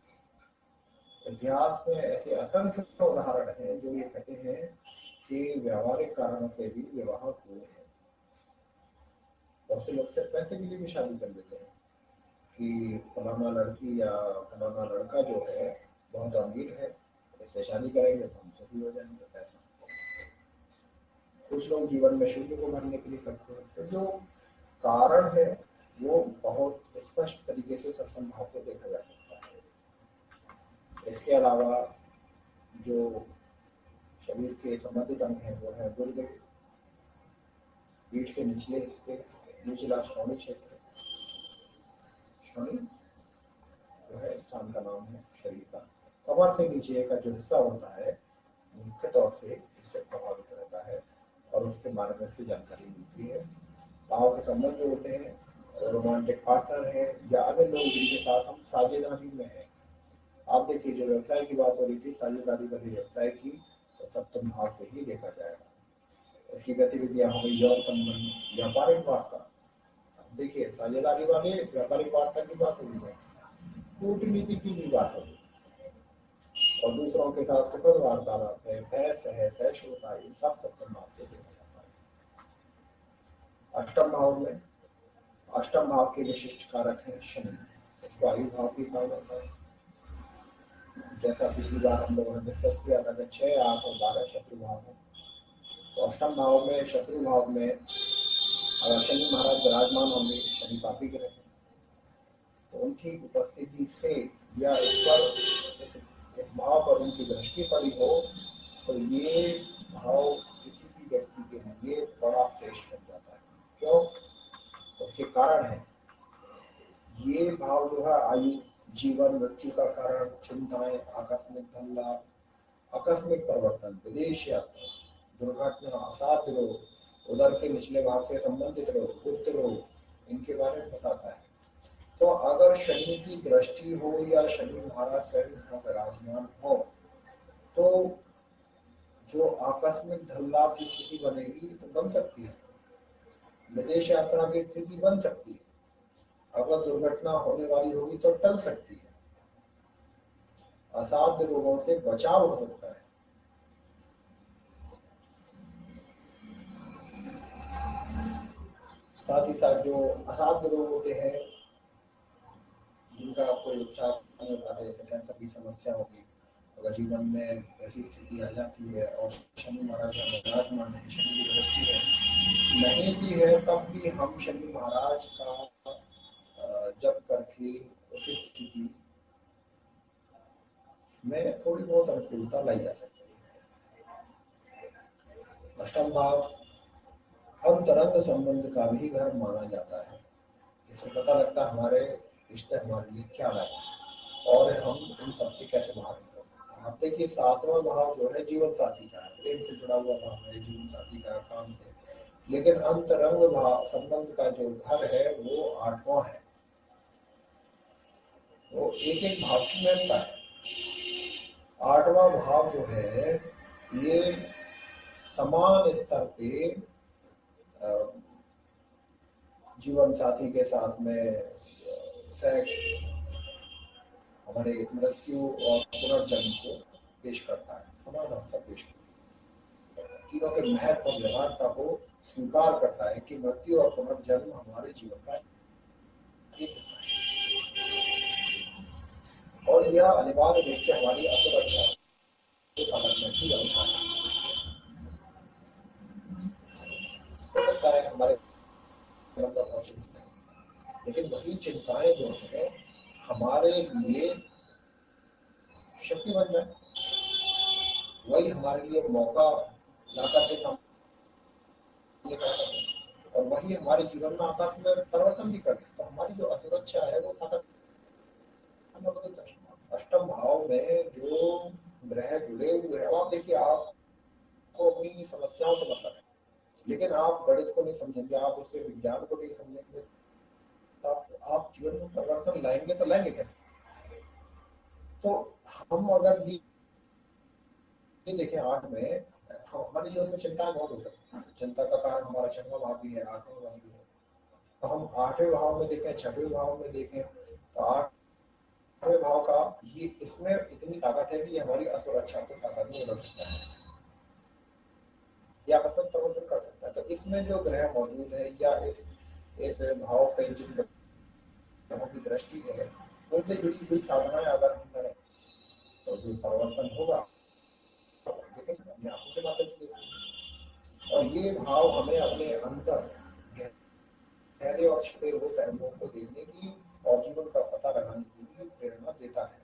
Speaker 1: इतिहास में ऐसे असंख्य उदाहरण हैं जो ये कहते हैं कि व्यावहारिक कारणों से भी विवाह हुए हैं। बहुत से लोग सिर्फ पैसे के लिए भी शादी कर लेते हैं कि फलाना लड़की या फलाना लड़का जो है बहुत अमीर है, इससे शादी करेंगे तो हम सभी हो जाएंगे। पैसा कुछ लोग जीवन में शून्य को भरने के लिए करते हैं। तो जो कारण है वो बहुत स्पष्ट तरीके से सत्संभाव से देखा जा सकता है। इसके अलावा जो शरीर के संबंधित अंग हैं वो है गुर्दे, पीठ के निचले हिस्से, निचला श्रोणी क्षेत्र। श्रोणी जो है स्थान का नाम है शरीर का। कमर से नीचे का जो हिस्सा होता है मुख्य तौर से इससे प्रभावित रहता है और उसके बारे में से जानकारी मिलती है। भाव के संबंध जो होते हैं, रोमांटिक पार्टनर है या अन्य लोग जिनके साथ हम साझेदारी में हैं। आप देखिए, जो व्यवसाय की बात हो रही थी, साझेदारी वाली व्यवसाय की, तो सप्तम भाव से ही देखा जाएगा। इसकी गतिविधियां हो गई यौन संबंध, व्यापारिक वार्ता। देखिए, साझेदारी वाले व्यापारिक वार्ता की बात हो रही है, कूटनीति की भी बात हो रही है, और दूसरों के साथ सुखद वार्तालाप है, बहस है, सहिष्णुता है, सब सप्तम भाव से देखा जाता है। अष्टम भाव के विशिष्ट कारक है शनि। इसको आयु भाव भी कहा जाता है। जैसा पिछली बार हम लोगों ने डिस्कस किया था कि 6, 8 और 12 शत्रु भाव है। तो अष्टम भाव में, शत्रु भाव में अगर शनि महाराज विराजमान होंगे, शनि पापी ग्रह हैं, तो उनकी उपस्थिति से या इस भाव पर उनकी दृष्टि पड़ी हो तो ये भाव किसी भी व्यक्ति के लिए बड़ा श्रेष्ठ बन जाता है। क्यों? उसके कारण है, ये भाव जो है आयु, जीवन, मृत्यु का कारण, चिंताएं, आकस्मिक धन लाभ, आकस्मिक परिवर्तन, विदेश यात्रा, दुर्घटना, असाध्य रोग, उदर के निचले भाग से संबंधित रोग, गुप्त रोग, इनके बारे में बताता है। तो अगर शनि की दृष्टि हो या शनि महाराज स्वयं विराजमान हो तो जो आकस्मिक धन लाभ की स्थिति बनेगी तो बन सकती है, विदेश यात्रा की स्थिति बन सकती है, अगर दुर्घटना होने वाली होगी तो टल सकती है, असाध्य रोगों से बचाव हो सकता है। साथ ही साथ जो असाध्य रोग होते हैं जिनका कोई उपचार नहीं हो पाता, जैसे कैंसर की समस्या होगी, अगर जीवन में ऐसी स्थिति आ जाती है और शनि महाराज विराजमान है, शनि की दृष्टि है नहीं भी है, तब भी हम शनि महाराज का जप करके उस स्थिति में थोड़ी बहुत अनुकूलता लाई जा सकती है। अष्टम भाव अंतरंग संबंध का भी घर माना जाता है। इससे पता लगता है हमारे रिश्ते हमारे लिए क्या लाए और हम इन सबसे कैसे बाहर निकल सकते आप देखिए 7वां भाव जो है जीवन साथी का है, प्रेम से जुड़ा हुआ भाव है, जीवन साथी का काम से। लेकिन अंतरंग भाव संबंध का जो घर है वो 8वां है। वो एक एक भाव की महत्ता है। 8वां भाव जो है ये समान स्तर पे जीवन साथी के साथ में सेक्स, हमारे मृत्यु और पुनर्जन्म को पेश करता है, समान अवसर पेश करता है। तीनों के महत्व और व्यवहारता को स्वीकार करता है कि मृत्यु और पुनर्जन्म हमारे जीवन का एक हिस्सा है और यह अनिवार्य रूप से हमारी असुरक्षा को समझने की व्यवस्था है। हो सकता है हमारे लेकिन वही चिंताएं जो है हमारे लिए शक्ति बन जाए, वही हमारे लिए मौका लाकर के सामने खड़ा कर और वही हमारे जीवन में आकाश में परिवर्तन भी कर। तो हमारी जो असुरक्षा है वो ताकत बदल सकती है। अष्टम भाव में जो ग्रह जुड़े हुए हैं, आप देखिए आपको अपनी समस्याओं से मतलब है, लेकिन आप गणित को नहीं समझेंगे, आप उसके विज्ञान को नहीं समझेंगे, आप जीवन में परिवर्तन लाएंगे तो लाएंगे कैसे? तो हम अगर ये देखें 8 में हमारे जीवन में चिंताएं बहुत हो सकती है। चिंता का कारण हमारा 6वां भाव भी है, 8वां भाव भी है। तो हम 8वें भाव में देखें, 6वें भाव में देखें, तो 8वें भाव का ये इसमें इतनी ताकत है कि हमारी असुरक्षा को ताकत में बदल सकता है या आपस में परिवर्तन कर सकता है। तो इसमें जो ग्रह मौजूद है या इस भाव पे जिन ग्रहों की दृष्टि है उनसे जुड़ी हुई साधनाएं अगर हम करें तो जो परिवर्तन होगा लेकिन अपने आंखों के माध्यम से देखेंगे। और ये भाव हमें अपने अंदर गहरे और छिपे हुए पहलुओं को देखने की और जीवन का पता लगाने की भी प्रेरणा देता है।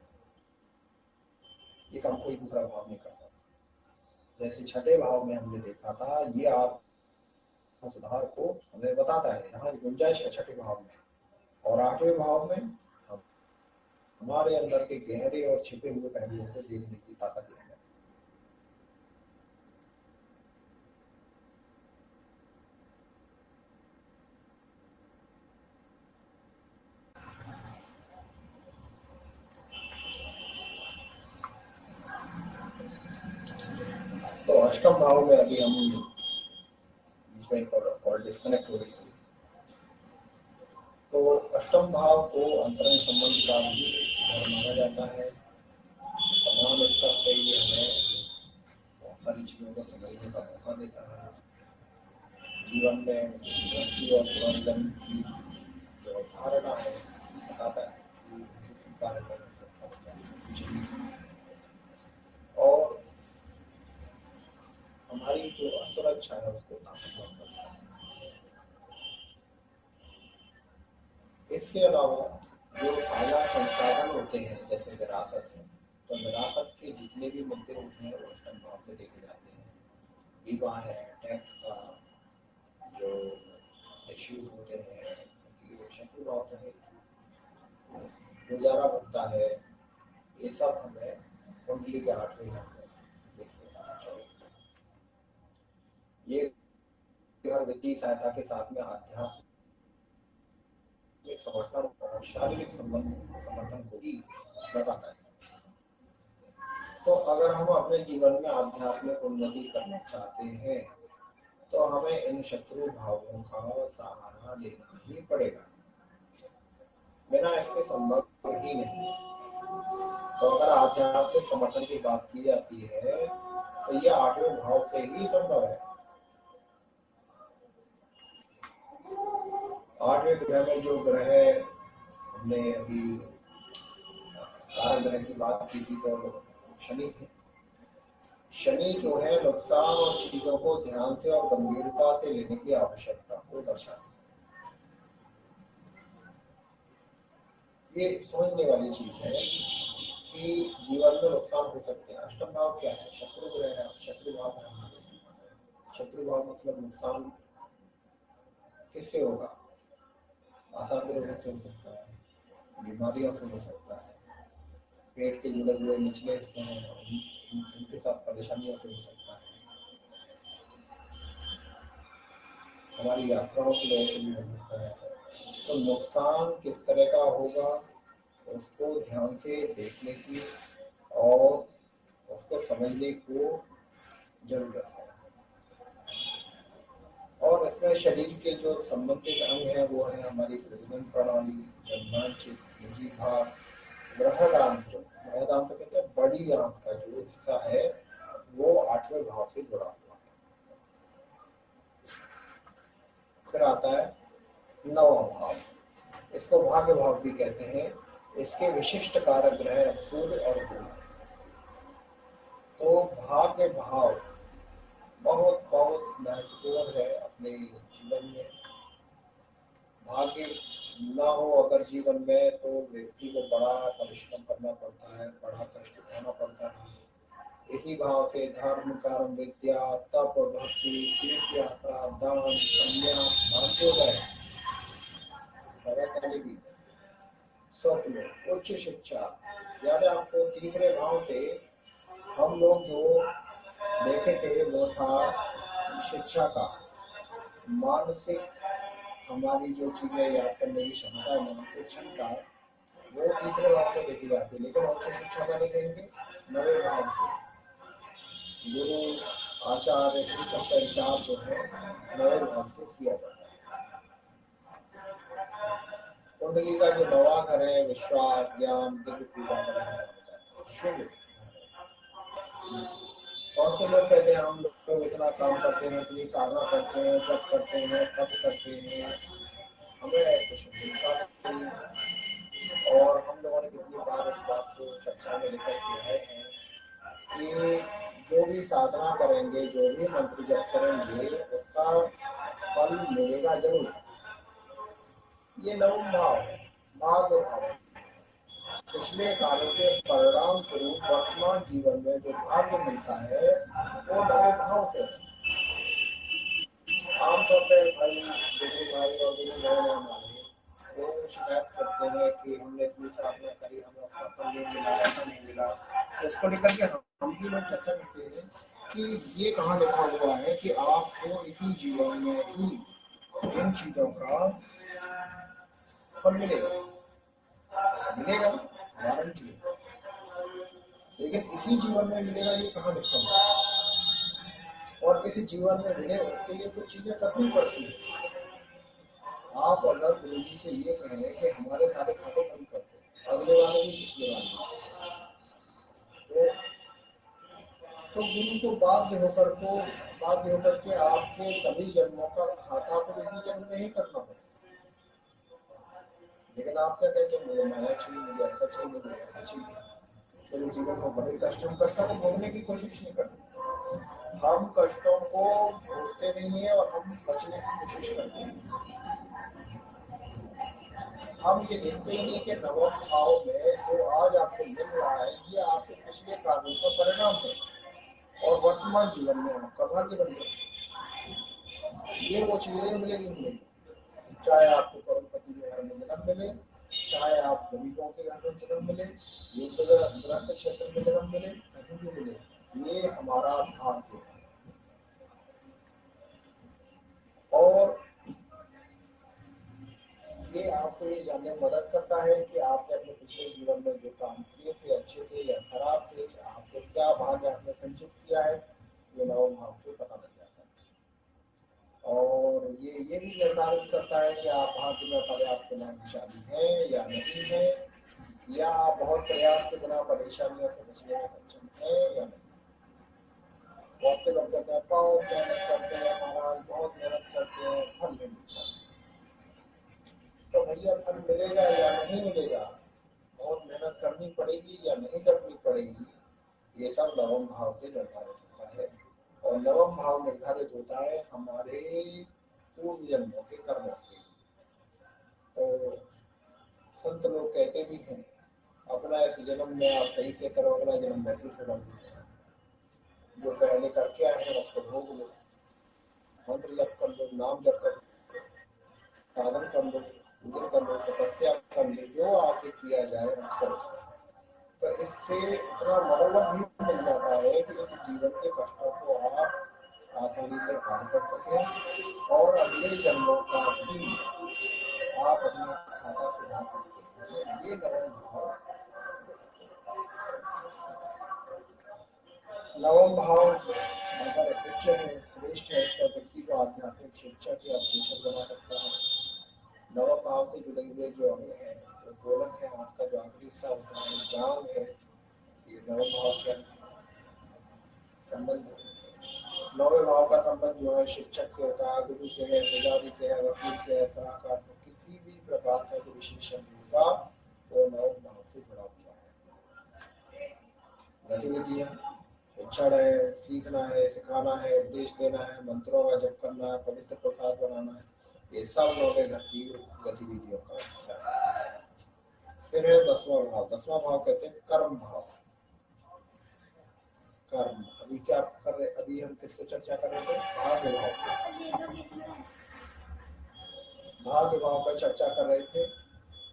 Speaker 1: ये काम कोई दूसरा भाव नहीं कर सकता। जैसे 6ठे भाव में हमने देखा था, ये आप सुधार को हमें बताता है, यहाँ गुंजाइश है 6ठे भाव में। और 8वें भाव में हम हमारे अंदर के गहरे और छिपे हुए पहलुओं को देखने की ताकत है। तो अष्टम भाव में अभी हम इसमें कॉल डिस्कनेक्ट हो रही थी। तो अष्टम भाव को अंतरंग संबंध का भी घर माना जाता है। समान स्तर पे ये हमें बहुत सारी चीजों को समझने का मौका देता है। जीवन में मृत्यु और पुनर्जन्म की जो धारणा है बताता है कि किसी कार्य कर सकता है और हमारी जो असुरक्षा है उसको ताकतवर करता है। इसके अलावा जो साझा संसाधन होते हैं जैसे विरासत है, तो विरासत के जितने भी मुद्दे होते हैं वो अष्टम भाव से देखे जाते हैं। विवाह है, टैक्स का जो इश्यूज होते हैं, शत्रु भाव है, गुजारा भत्ता है, ये सब हमें कुंडली के 8वें भाव में देखने जाना चाहिए। ये हर वित्तीय सहायता के साथ में आध्यात्मिक समर्थन और शारीरिक समर्थन को भी बताता है। तो अगर हम अपने जीवन में आध्यात्मिक उन्नति करना चाहते हैं तो हमें इन शत्रु भावों का सहारा लेना ही पड़ेगा, बिना इसके संभव ही नहीं। तो अगर आध्यात्मिक समर्थन की बात की जाती है तो यह 8वें भाव से ही संभव है। 8वें ग्रह में जो ग्रह हमने अभी कारक ग्रह की बात की थी तो शनि है। शनि जो है नुकसान और चीजों को ध्यान से और गंभीरता से लेने की आवश्यकता को दर्शाता है। ये समझने वाली चीज है कि जीवन में नुकसान हो सकते हैं। अष्टम भाव क्या है? शत्रु ग्रह है, शत्रु भाव है हमारे। शत्रु भाव मतलब नुकसान किससे होगा? आसानी रोगों से हो सकता है, बीमारियों से हो सकता है, पेट के जुड़े हुए निचले हिस्से हैं, उनके साथ परेशानियों से हो सकता है। हमारी यात्राओं की वजह से भी हो सकता है। तो नुकसान किस तरह का होगा उसको ध्यान से देखने की और उसको समझने को जरूरत है। और इसमें शरीर के जो संबंधित अंग हैं वो है हमारी प्रजनन प्रणाली, जननांग, जीवा, बृहदांत्र। बृहदांत्र कहते हैं बड़ी आंत का जो हिस्सा है वो 8वें भाव से जुड़ा हुआ है। फिर आता है 9वां भाव, इसको भाग्य भाव भी कहते हैं। इसके विशिष्ट कारक ग्रह सूर्य और गुरु। तो भाग्य भाव बहुत बहुत महत्वपूर्ण है अपने जीवन में। भाग्य ना हो अगर जीवन में तो व्यक्ति को बड़ा परिश्रम करना पड़ता है, बड़ा कष्ट उठाना पड़ता है। इसी भाव से धर्म, कर्म, विद्या, तप, भक्ति, तीर्थ यात्रा, दान, कन्या, भाग्योदय, भी स्वप्न, उच्च शिक्षा। याद है आपको तीसरे भाव से हम लोग जो देखे थे वो था शिक्षा का, मानसिक, हमारी जो चीजें याद करने की क्षमता है, मानसिक क्षमता, वो तीसरे भाव से देखी जाती है। लेकिन उच्च शिक्षा का देखेंगे 9वें भाव से। गुरु, आचार्य, इन सबका विचार जो है 9वें भाव से किया जाता है। कुंडली का जो 9वां घर है विश्वास, ज्ञान, दिव्य पूजा का शुभ। बहुत से लोग कहते हैं हम लोग इतना काम करते हैं, इतनी साधना करते हैं, जप करते हैं, तप करते हैं, हमें कुछ मिलता नहीं। और हम लोगों ने कितनी बार इस बात को चर्चा में लेकर के आए हैं कि जो भी साधना करेंगे, जो भी मंत्र जप करेंगे, उसका फल मिलेगा जरूर। ये नवम भाव है, भाग्य भाव। पिछले कार्यों के परिणाम स्वरूप वर्तमान जीवन में जो भाग्य मिलता है वो 9वें भाव से। आमतौर पर भाई, गुरु भाई और गुरु बहन हमारे वो शिकायत करते हैं कि हमने इतनी साधना करी, हमें उसका फल नहीं मिला, ऐसा नहीं मिला। तो उसको लेकर के हम भी लोग चर्चा करते हैं कि ये कहाँ लिखा हुआ है कि आपको इसी जीवन में ही इन चीजों का फल मिलेगा। मिलेगा, गारंटी है, लेकिन इसी जीवन में मिलेगा ये कहाँ लिखा हुआ है। और इस जीवन में मिले उसके लिए कुछ चीजें करनी पड़ती है। आप अगर गुरु जी से ये कहें कि हमारे सारे खाते बंद कर दो, अगले वाले भी पिछले वाले, तो गुरु को बाध्य होकर के आपके सभी जन्मों का खाता तो इसी जन्म में ही करना पड़ेगा। लेकिन आप क्या कहते हैं, मुझे माया चाहिए, मुझे ऐसा चाहिए, मुझे ऐसा चाहिए। मेरे जीवन में बड़े कष्टों को भोगने की कोशिश नहीं करते। हम कष्टों को भोगते नहीं है और हम बचने की कोशिश करते हैं। हम ये देखते ही नहीं कि नवम भाव में जो आज आपको मिल रहा है ये आपके पिछले कार्यों का परिणाम है और वर्तमान जीवन में आपका भाग्य बन गया। ये वो चीजें मिलेगी, चाहे आपको करोड़पति के घर में जन्म मिले, चाहे आप गरीबों के घर में जन्म मिले, युद्ध क्षेत्र में जन्म मिले, कहीं भी मिले, ये हमारा भाग्य है। और ये आपको ये जानने में मदद करता है कि आपने अपने पिछले जीवन में जो काम किए थे अच्छे थे या खराब थे, आपको क्या भाग्य आपने संचित किया है, ये नवम भाव से पता लग जाता है। और ये भी निर्धारित करता है कि आप भाग्य में पर्याप्त भाग्यशाली हैं या नहीं है, या आप बहुत प्रयास के बिना परेशानियों से बचने में सक्षम है या नहीं। बहुत से लोग कहते हैं बहुत मेहनत करते हैं महाराज, बहुत मेहनत करते हैं, फल नहीं मिलता। तो भैया फल मिलेगा या नहीं मिलेगा, बहुत मेहनत करनी पड़ेगी या नहीं करनी पड़ेगी, ये सब नवम भाव से निर्धारित होता है। और नवम भाव निर्धारित होता है हमारे पूर्व जन्मों के कर्मों से। तो संत लोग कहते भी हैं अपना इस जन्म में आप सही से करो, अगला जन्म वैसे से कर दो, जो पहले करके आए हैं उसको भोग लो, मंत्र जप कर लो, नाम जप कर लो, साधन कर लो, पूजन कर लो, तपस्या कर लो, जो आपसे किया जाए करो। तो इससे इतना मनोबल भी मिल जाता है कि इस जीवन के कष्टों को आप आसानी से पार कर सकें और अगले जन्मों का भी आप अपना खाता सुधार सकते हैं। ये नवम भाव। नवम भाव अगर उच्च है, श्रेष्ठ है, तो व्यक्ति को आध्यात्मिक शिक्षा की अवसर बना सकता है। नवम भाव से जुड़े हुए जो अंग है, जो गोलक है, आपका जो आखिरी हिस्सा होता है, जांग है, ये नवम भाव के संबंध। नौवें भाव का संबंध जो है शिक्षक से होता है, गुरु से है, पुजारी से है, वकील से है, सलाहकार से, किसी भी प्रकार का जो विशेषण होगा वो नवम भाव से जुड़ा हुआ है। गतिविधियां, शिक्षण है, सीखना है, सिखाना है, उपदेश देना है, मंत्रों का जप करना है, पवित्र प्रसाद बनाना है, ये सब नौवे घर की गतिविधियों का हिस्सा है। फिर है 10वां भाव। 10वां भाव कहते हैं कर्म भाव। कर्म, अभी क्या कर रहे, अभी हम किससे चर्चा कर रहे थे? भाग्य भाव। भाग्य भाव पर चर्चा कर रहे थे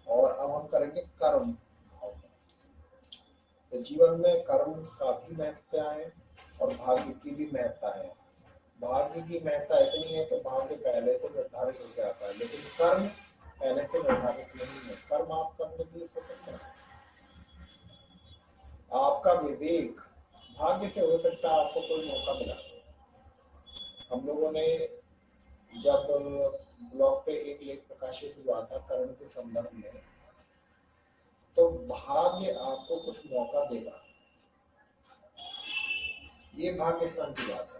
Speaker 1: और अब हम करेंगे कर्म भाव। तो जीवन में कर्म का भी महत्ता है और भाग्य की भी महत्ता है। भाग्य की महत्ता इतनी है कि भाग्य पहले से निर्धारित हो जाता है, लेकिन कर्म पहले से निर्धारित नहीं है। कर्म आप करने के लिए स्वतंत्र है। आपका विवेक, भाग्य से हो सकता है आपको कोई मौका मिला। हम लोगों ने जब ब्लॉग पे एक लेख प्रकाशित हुआ था कर्म के संदर्भ में, तो भाग्य आपको कुछ मौका देगा, ये भाग्य स्थान की बात है।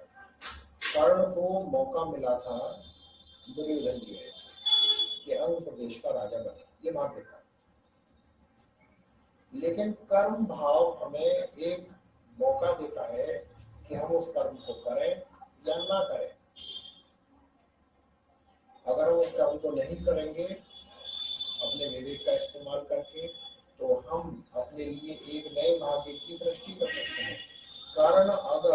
Speaker 1: कर्ण को मौका मिला था दुर्योधन की वजह से कि अंग प्रदेश का राजा बने, ये भाग्य था। लेकिन कर्म भाव हमें एक मौका देता है कि हम उस कर्म को करें या ना करें। अगर हम उस कर्म को नहीं करेंगे अपने विवेक का इस्तेमाल करके, तो हम अपने लिए एक नए भाग्य की सृष्टि कर सकते हैं। कारण अगर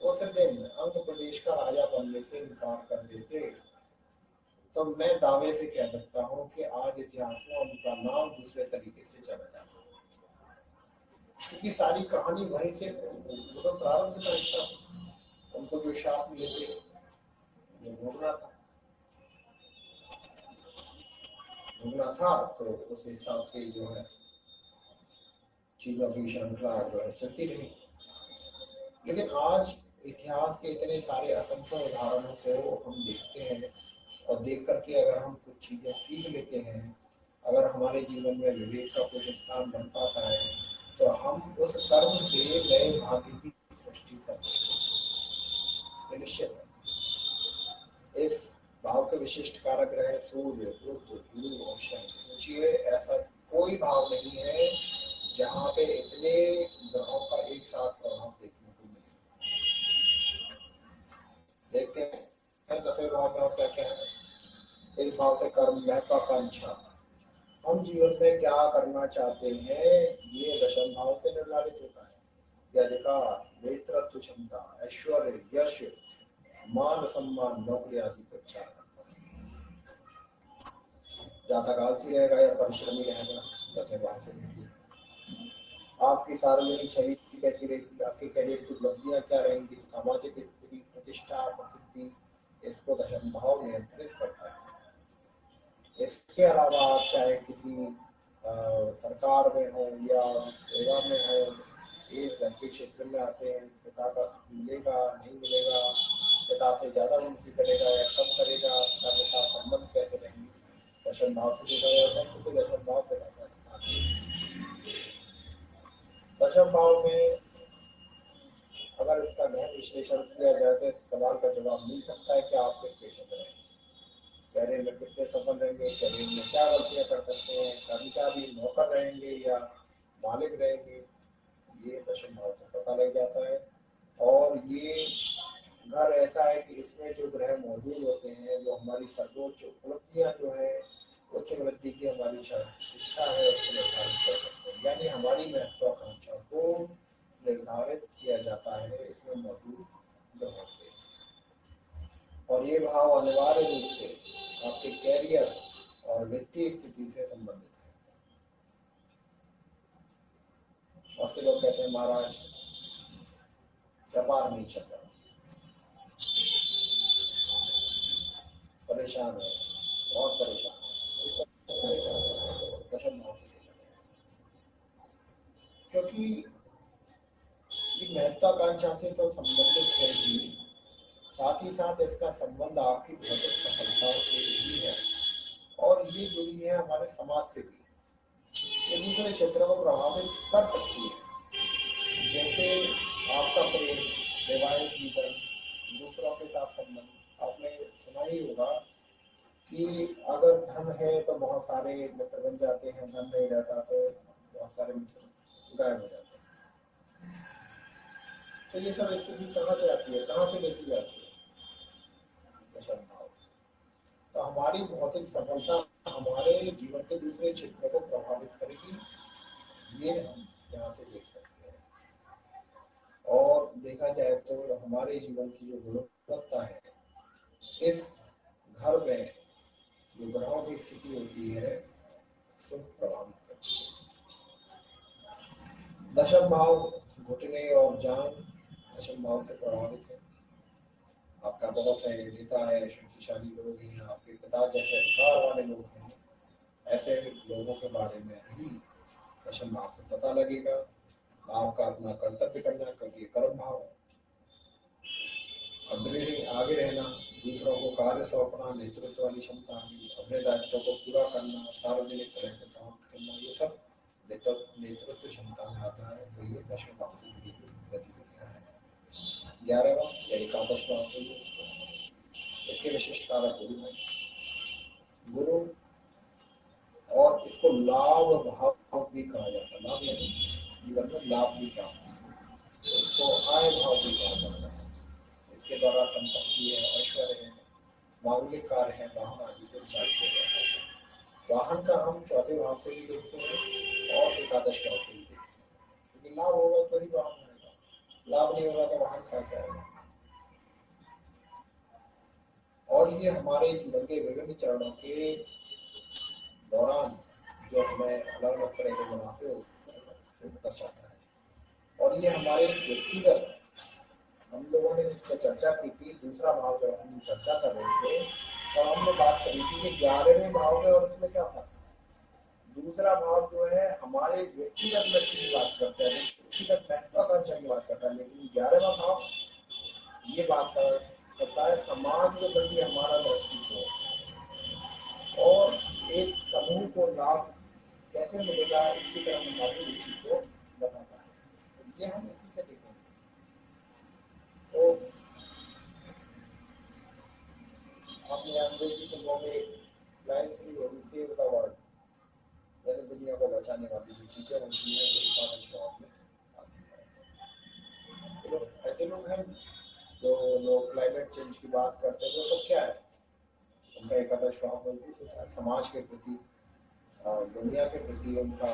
Speaker 1: उस दिन अंग प्रदेश का राजा बनने से इनकार कर देते, तो मैं दावे से कह सकता हूँ कि आज इतिहास में उनका नाम दूसरे तरीके से चला जाता, क्योंकि सारी कहानी वहीं से, वो तो प्रारंभ का हिस्सा, उनको जो शाप मिले थे वो भोगना था, तो उस हिसाब से जो है चीजों की श्रृंखला जो है चलती रही। लेकिन आज इतिहास के इतने सारे असंख्य उदाहरणों को हम देखते हैं और देख करके अगर हम कुछ चीजें सीख लेते हैं, अगर हमारे जीवन में विवेक का कुछ स्थान बन पाता है, तो हम उस कर्म से नए भाग्य की सृष्टि करते हैं। निश्चित है इस भाव के विशिष्ट कारक रहे सूर्य, बुध, गुरु और शनि। सोचिए ऐसा कोई भाव नहीं है जहाँ पे इतने ग्रहों का एक साथ प्रभाव देखने को मिले। देखते हैं 10वें भाव में और क्या क्या है। इस भाव से कर्म, महत्वाकांक्षा, हम जीवन में क्या करना चाहते हैं, ये दशम भाव से निर्धारित होता है। ये अधिकार, नेतृत्व क्षमता, ऐश्वर्य, यश, मान सम्मान, नौकरी आदि को इच्छा करता है। जातक आलसी रहेगा या परिश्रमी रहेगा, दसवें भाव से। आपकी सार्वजनिक छवि कैसी रहेगी, आपके करियर की उपलब्धियां क्या रहेंगी, सामाजिक स्थिति, प्रतिष्ठा, प्रसिद्धि, इसको दशम भाव नियंत्रित करता है। इसके अलावा आप चाहे किसी सरकार में हो या सेवा में हो, इस घर के क्षेत्र में आते हैं, पिता का मिलेगा नहीं मिलेगा, पिता से ज्यादा उन्नति करेगा या कम करेगा, पिता संबंध कैसे रहेंगे, दशम भाव से जुड़ा हुआ है, क्योंकि दशम भाव पिता का स्थान है। दशम भाव में अगर इसका गहन विश्लेषण किया जाए तो इस सवाल का जवाब मिल सकता है कि आप किस पेशे में रहेंगे, करियर में कितने सफल रहेंगे, करियर में क्या गलतियां कर सकते हैं, कर्मचारी नौकर रहेंगे या मालिक रहेंगे, ये दशम भाव से पता लग जाता है। और ये घर ऐसा है कि इसमें जो ग्रह मौजूद होते हैं, जो हमारी सर्वोच्च उपलब्धियां जो है, उच्च वृद्धि की हमारी इच्छा है, उसको निर्धारित कर सकते हैं। यानी हमारी महत्वाकांक्षा को निर्धारित किया जाता है इसमें मौजूद ग्रहों से। और ये भाव अनिवार्य रूप से आपके कैरियर और वित्तीय स्थिति से संबंधित है। और से लोग कहते हैं महाराज व्यापार नहीं चल रहा, परेशान है, बहुत परेशान है, दशम भाव से देखा गया। क्योंकि ये महत्वाकांक्षा से तो संबंधित है ही, साथ ही साथ इसका संबंध आपकी भौतिक सफलता से भी है, और ये जुड़ी है हमारे समाज से भी। ये दूसरे क्षेत्रों को प्रभावित कर सकती है, जैसे आपका प्रेम, वैवाहिक जीवन, दूसरों के साथ संबंध। आपने सुना ही होगा कि अगर धन है तो बहुत सारे मित्र बन जाते हैं, धन नहीं रहता तो बहुत सारे मित्र गायब हो जाते हैं। तो ये सब स्थिति कहाँ से आती है, कहाँ से देखी जाती है? दशम भाव। तो हमारी भौतिक सफलता हमारे जीवन के दूसरे क्षेत्रों को प्रभावित करेगी, ये हम यहाँ से देख सकते हैं। और देखा जाए तो हमारे जीवन की जो गुणवत्ता है, इस घर में जो ग्रहों की स्थिति होती है, उसको प्रभावित करती है। दशम भाव घुटने और जान दशम भाव से प्रभावित है। आपका बहुत है, नेता है, शक्तिशाली लोग हैं, आपके पिता जैसे अधिकार वाले लोग हैं, ऐसे लोगों के बारे में ही दशम भाव से पता लगेगा। आपका अपना कर्तव्य करना, क्योंकि कर्म भाव है। अग्रणी आगे रहना, दूसरों को कार्य सौंपना, नेतृत्व वाली क्षमता, अपने दायित्वों को पूरा करना, सार्वजनिक तरह से समाप्त करना, ये सब नेतृत्व क्षमता में आता है। तो ये दशम भाव से जुड़ी हुई गतिविधियां हैं। 11वां या एकादश भाव तो इसके विशिष्ट कारक गुरु है। गुरु, और इसको लाभ भाव भी कहा जाता है। लाभ यानी जीवन में लाभ भी प्राप्त, तो इसको आय भाव भी कहा जाता है। इसके द्वारा संपत्ति है, ऐश्वर्य है, मांगलिक कार्य है, वाहन आदि को विचार किया जाता है। वाहन का हम चौथे भाव से भी देखते हैं और एकादश भाव से भी देखते हैं, क्योंकि लाभ होगा तो ही वाहन आएगा, लाभ नहीं होगा तो वाहन कहाँ से आएगा। और ये हमारे जीवन के विभिन्न चरणों के दौरान जो हमें अलग अलग तरह के मुनाफे दर्शाता है। और ये हमारे व्यक्तिगत, हम लोगों ने जिससे चर्चा की थी, दूसरा भाव जब हम चर्चा कर रहे थे तो हमने बात करी थी कि 11वें भाव में और इसमें क्या था। दूसरा भाव जो है हमारे व्यक्तिगत लक्ष्य की बात करता है, व्यक्तिगत महत्वाकांक्षा की बात करता है, लेकिन 11वां भाव ये बात करता है समाज के प्रति हमारा दृष्टिकोण और एक समूह को लाभ कैसे मिलेगा, इसकी तरफ हमारी रुचि को बताता है। तो ये हम इसी से देखेंगे। तो आपने अंग्रेजी फिल्मों में लाइन सुनी होगी, सेव द वर्ल्ड, यानी दुनिया को बचाने वाली जो चीजें होती हैं वो एकादश भाव में आती है। तो ऐसे लोग हैं जो लोग क्लाइमेट चेंज की बात करते हैं, वो सब क्या है, उनका एकादश भाव मजबूत होता है। समाज के प्रति, दुनिया के प्रति उनका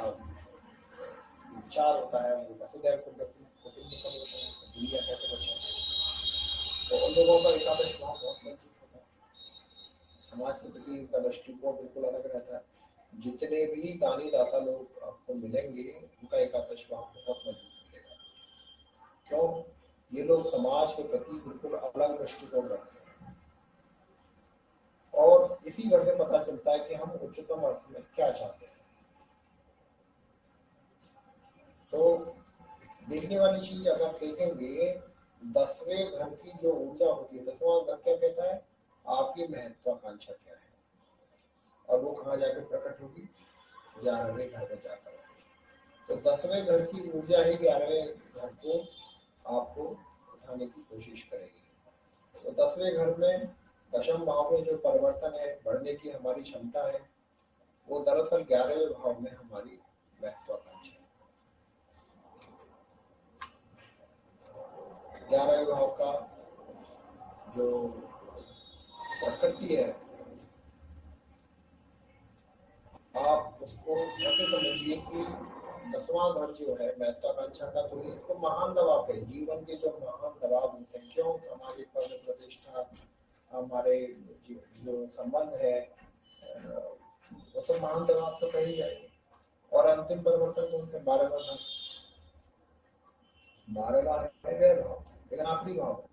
Speaker 1: विचार होता है, वो वसुधैव कुटुंबकम होता है, दुनिया कैसे बचाए। तो उन लोगों का एकादश भाव बहुत मजबूत होता है। समाज के प्रति उनका दृष्टिकोण बिल्कुल अलग रहता है। जितने भी दानी दाता लोग आपको मिलेंगे, उनका एकादश भाव बहुत मजबूत मिलेगा। क्यों? ये लोग समाज के प्रति बिल्कुल अलग दृष्टिकोण रखते हैं। और इसी वजह से पता चलता है कि हम उच्चतम अर्थ में क्या चाहते हैं। तो देखने वाली चीज अगर देखेंगे, 10वें घर की जो ऊर्जा होती है, 10वां घर क्या कहता है, आपकी महत्वाकांक्षा क्या है, और वो कहाँ जाकर प्रकट होगी, 11वें घर में जाकर। तो 10वें घर की ऊर्जा ही 11वें घर को आपको उठाने की कोशिश करेगी। तो 10वें घर में दशम भाव में जो परिवर्तन है, बढ़ने की हमारी क्षमता है, वो दरअसल 11वें भाव में हमारी महत्वाकांक्षा है। 11वें भाव का जो प्रकृति है, आप उसको ऐसे समझिए कि 10वां घर जो है महत्वाकांक्षा का, तो इसको महान दबाव है। जीवन के जो महान दबाव होते हैं, क्यों, सामाजिक पद प्रतिष्ठा, हमारे जो संबंध है, वो सब महान दबाव तो कही जाएंगे। और अंतिम परिवर्तन कौन से, 12वां घर। 12वां है वह भाव, लेकिन आखिरी भाव।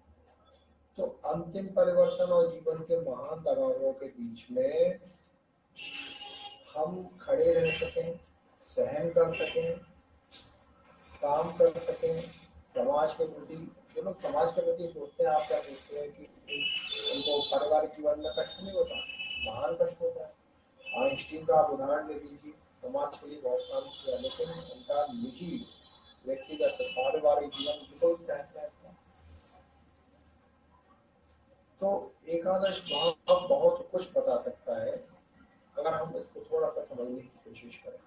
Speaker 1: तो अंतिम परिवर्तन और जीवन के महान दबावों के बीच में हम खड़े रह सकें, सहन कर सकें, काम कर सकें, समाज के प्रति, जो लोग समाज के प्रति सोचते हैं, आप क्या सोचते हैं कि उनको पारिवारिक जीवन में कष्ट नहीं होता? महान कष्ट होता है। आइंस्टीन का आप उदाहरण ले लीजिए, समाज के लिए बहुत काम किया, लेकिन उनका निजी व्यक्तिगत पारिवारिक जीवन बिल्कुल तहस नहस था। तो एकादश भाव बहुत कुछ बता सकता है अगर हम इसको थोड़ा सा समझने की कोशिश करें।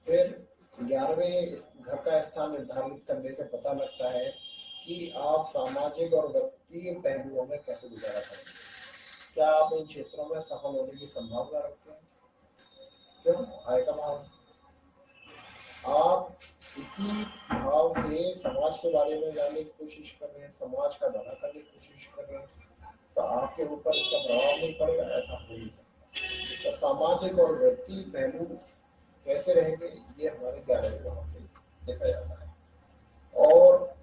Speaker 1: फिर 11वें घर का स्थान निर्धारित करने से पता लगता है कि आप सामाजिक और व्यक्तिगत पहलुओं में कैसे गुजारा करेंगे। क्या आप इन क्षेत्रों में सफल होने की संभावना रखते हैं? क्यों? आय का भाव, आप इसी भाव से समाज के बारे में जानने की कोशिश कर रहे हैं, समाज का भला करने की कोशिश कर रहे हैं, तो आपके ऊपर इसका प्रभाव नहीं पड़ेगा? ऐसा हो नहीं सकता। तो सामाजिक और व्यक्ति पहलू कैसे रहेंगे, ये हमारे 11वें भाव से देखा जाता है। और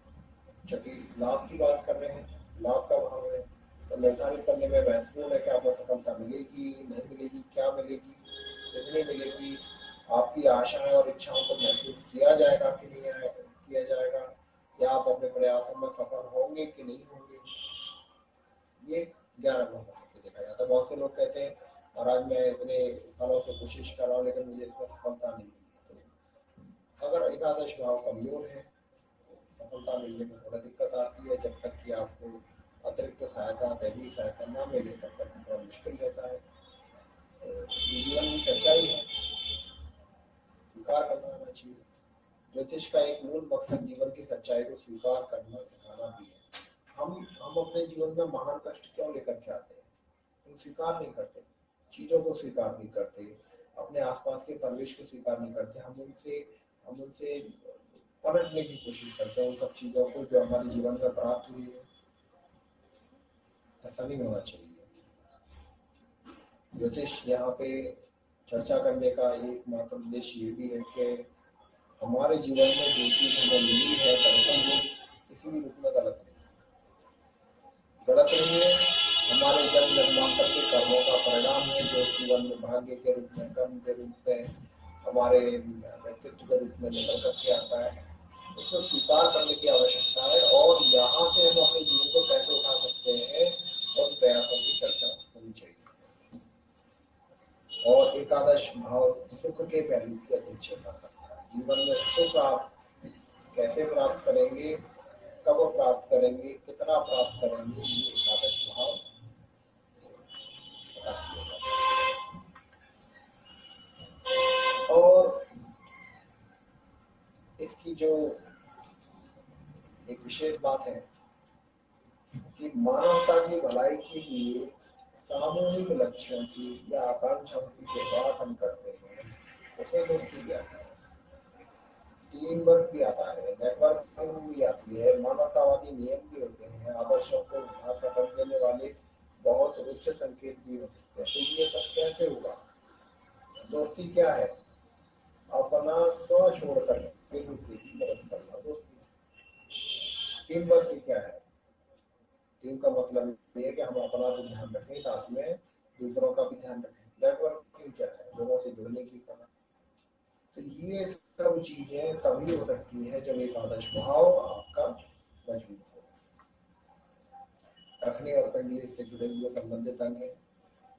Speaker 1: चूंकि लाभ की बात कर रहे हैं, लाभ का भाव है, तो निर्धारित करने में महत्वपूर्ण है कि आपको सफलता मिलेगी, नहीं मिलेगी, क्या मिलेगी, कितनी मिलेगी, आपकी आशाएं और इच्छाओं को महसूस किया जाएगा कि नहीं किया जाएगा, या आप अपने प्रयासों में सफल होंगे कि नहीं होंगे, ये 11वें भाव से देखा जाता है। बहुत से लोग कहते हैं महाराज मैं इतने सालों से कोशिश कर रहा हूँ लेकिन मुझे इसमें सफलता नहीं मिली। तो अगर एकादश भाव कमजोर है, सफलता मिलने में थोड़ा दिक्कत आती है। जब तक कि आपको अतिरिक्त सहायता, दैवीय सहायता न मिले तब तक थोड़ा मुश्किल रहता है। जीवन की सच्चाई है, स्वीकार करना आना चाहिए। ज्योतिष का एक मूल मकसद जीवन की सच्चाई को स्वीकार करना, सिखाना भी है। हम अपने जीवन में महान कष्ट क्यों लेकर के आते हैं? हम स्वीकार नहीं करते, चीजों को स्वीकार नहीं करते, अपने आसपास के परिवेश को स्वीकार नहीं करते। हम उनसे पलटने की कोशिश करते हैं उन सब चीजों को जो हमारे जीवन में प्राप्त हुई है। ऐसा नहीं होना चाहिए। ज्योतिष यहाँ पे चर्चा करने का एकमात्र उद्देश्य ये भी है कि हमारे जीवन में जो चीज हमें मिली है, दरअसल वो किसी भी रूप में गलत नहीं है। हमारे जन्म जन्मांतर के कर्मों का परिणाम है, जो जीवन में भाग्य के रूप में, कर्म के रूप में, हमारे व्यक्तित्व के रूप में निकल करके आता है। उसको स्वीकार करने की आवश्यकता है, और यहाँ से हम अपने जीवन को कैसे उठा सकते हैं और प्रयासों की चर्चा होनी चाहिए। और एकादश भाव सुख के पहलू की अध्यक्षता करता है। जीवन में सुख आप कैसे प्राप्त करेंगे, कब प्राप्त करेंगे, कितना प्राप्त करेंगे, ये एकादश भाव पता किया। और इसकी जो एक विशेष बात है कि मानवता की भलाई के लिए सामूहिक लक्ष्यों की या आकांक्षाओं की जो बात हम करते हैं, उसमें दोस्ती भी आता है, टीम वर्क भी आता है, नेटवर्किंग भी आती है, मानवतावादी नियम भी होते हैं, आदर्शों को रकम देने वाले बहुत उच्च संकेत भी हो सकते हैं। तो ये सब कैसे होगा? दोस्ती क्या है? अपना स्व छोड़कर एक दूसरे की मदद करना दोस्ती। टीम वर्क क्या है? टीम का मतलब ये है कि हम अपना भी ध्यान रखें, साथ में दूसरों का भी ध्यान रखें। नेटवर्किंग क्या है? लोगों से जुड़ने की कला। तो ये सब चीजें तभी हो सकती है जब एकादश भाव आपका मजबूत हो। रखने और कुंडली से जुड़े हुए संबंधित अंग है।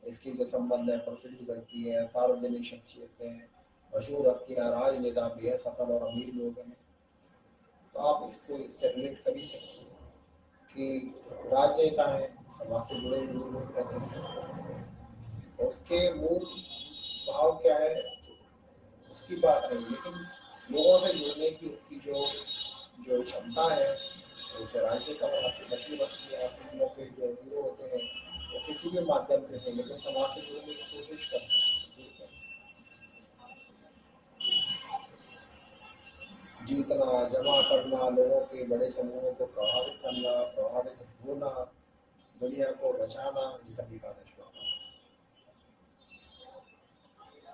Speaker 1: इसकी जो संबंध है प्रसिद्ध व्यक्ति है, सार्वजनिक शख्सियत है, मशहूर हस्तियां, राजनेता भी है, सफल और अमीर लोग हैं। तो आप इसको इससे रिलेट कर ही सकते हैं कि राजनेता है, समाज से जुड़े हुए लोग रहते हैं। उसके मूल भाव क्या है उसकी बात नहीं, लेकिन लोगों से जुड़ने की उसकी जो जो क्षमता है, उसे राज्य का मछली फिल्मों के जो हीरो होते हैं वो किसी भी माध्यम से थे, लेकिन समाज से जुड़ने की कोशिश करते हैं। जीतना, जमा करना, लोगों के बड़े समूहों को प्रभावित करना, प्रभावित होना, दुनिया को बचाना, ये सभी का निष्पादन।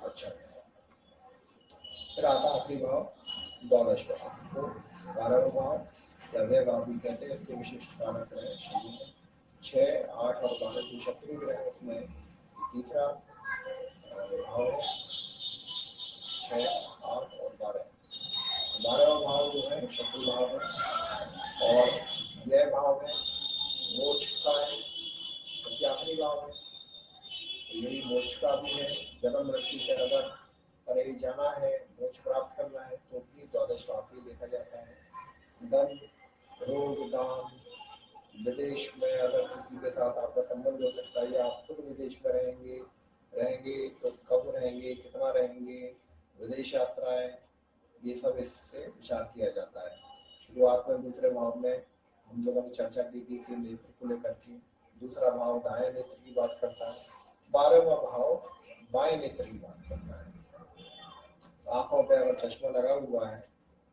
Speaker 1: अच्छा, फिर आता आखिरी भाव द्वादश भाव को 12वां भाव या व्यय भाव भी कहते हैं। इसके विशिष्ट कारक है शनि में 6, 8 और 12 जो शत्रु ग्रह है उसमें तीसरा भाव है 6, 8 और 12। 12वां भाव जो है शत्रु भाव है और यह भाव है मोक्ष का है, क्योंकि आखिरी भाव है। यही मोक्ष का भी है। जन्म मृत्यु से अगर परे जाना है, मोक्ष प्राप्त करना है तो भी द्वादश भाव ही देखा जाता है। धन, रोग, दान, विदेश में अगर किसी के साथ आपका संबंध हो सकता है या आप खुद विदेश में रहेंगे तो कब रहेंगे, कितना रहेंगे, विदेश यात्राएं, ये सब इससे विचार किया जाता है। शुरुआत में दूसरे भाव में हम लोगों ने चर्चा की थी कि नेत्र को लेकर के दूसरा भाव दाएं नेत्र की बात करता है, 12वां भाव बाएं नेत्र की बात करता है। आंखों पे अगर चश्मा लगा हुआ है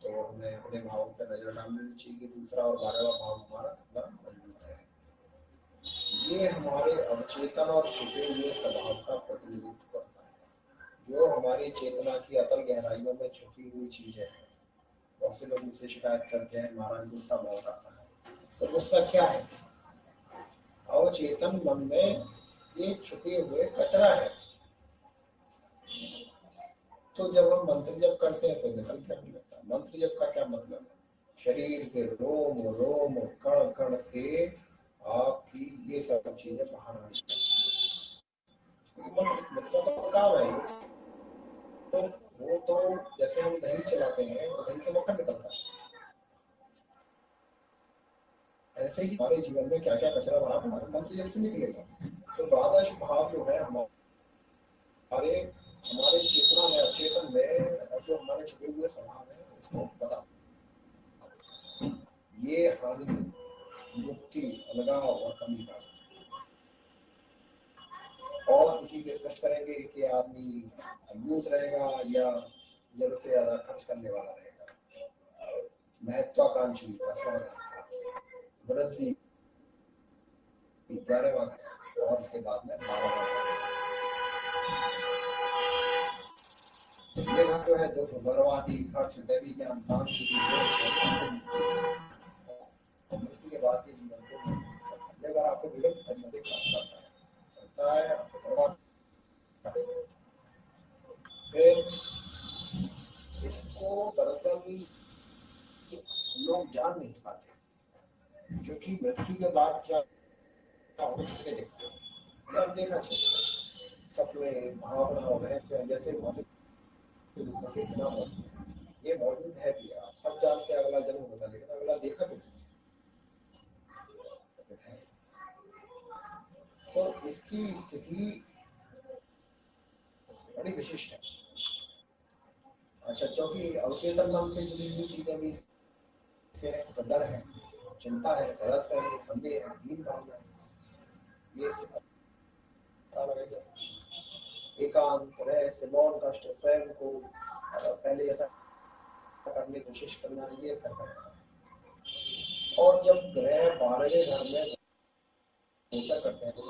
Speaker 1: तो हमें अपने भाव पर नजर डाल लेनी चाहिए। दूसरा और 12वां भाव हमारा कितना मजबूत है। ये हमारे अवचेतन और छुपे हुए स्वभाव का प्रतिनिधित्व करता है। जो हमारी चेतना की अतल गहराइयों में छुपी हुई चीजें हैं। बहुत से लोग मुझसे शिकायत करते हैं, महाराज गुस्सा बहुत आता है। तो गुस्सा क्या है? अवचेतन मन में एक छुपे हुए कचरा है। तो जब हम मंत्र जप करते हैं तो निकल के नहीं लगता। मंत्र जप का क्या मतलब है? शरीर के रोम रोम कण कण से आपकी ये सब चीजें बाहर आनी चाहिए। मंत्र तो काम है। तो वो तो जैसे हम दही चलाते हैं तो दही से मक्खन निकलता है, ऐसे ही हमारे जीवन में क्या क्या कचरा भरा पड़ा है, मंत्र जप से निकलेगा। तो द्वादश भाव जो है हमारे हमारे चेतना में, अचेतन में, और जो हमारे छुपे हुए स्वभाव है उसको बता, ये हानि, मुक्ति, अलगाव और कमी का। और इसी से स्पष्ट करेंगे कि आदमी यूथ रहेगा या जरूरत से ज्यादा खर्च करने वाला रहेगा, महत्वाकांक्षी, वृद्धि, 11वां और इसके बाद में 12वां। ये ना जो है दुख, बर्बादी, खर्च, दैवी ज्ञान, शांति, मृत्यु के बाद के जीवन को अगर आपको विभिन्न तरीके करता है आपको बर्बाद। फिर इसको दरअसल लोग जान नहीं पाते, क्योंकि मृत्यु के बाद क्या होने देखते हैं, देखना चाहिए। सपने, भावना और रहस्य जैसे भौतिक इतना मौजूद है, ये मौजूद है भी। आप सब जानते हैं अगला जन्म होता है, लेकिन अगला देखा किसने? तो इसकी स्थिति बड़ी विशिष्ट है। अच्छा, क्योंकि अवचेतन मन से जुड़ी हुई चीजें भी तो डर है, चिंता है, गलत है, संदेह है, दीन भावना है, ये पता लगेगा। एकांत, रहस्य, मौन, कष्ट, स्वयं को पहले ऐसा करने की कोशिश करना, ये करना। और जब ग्रह 12वें घर में गोचर करते हैं तो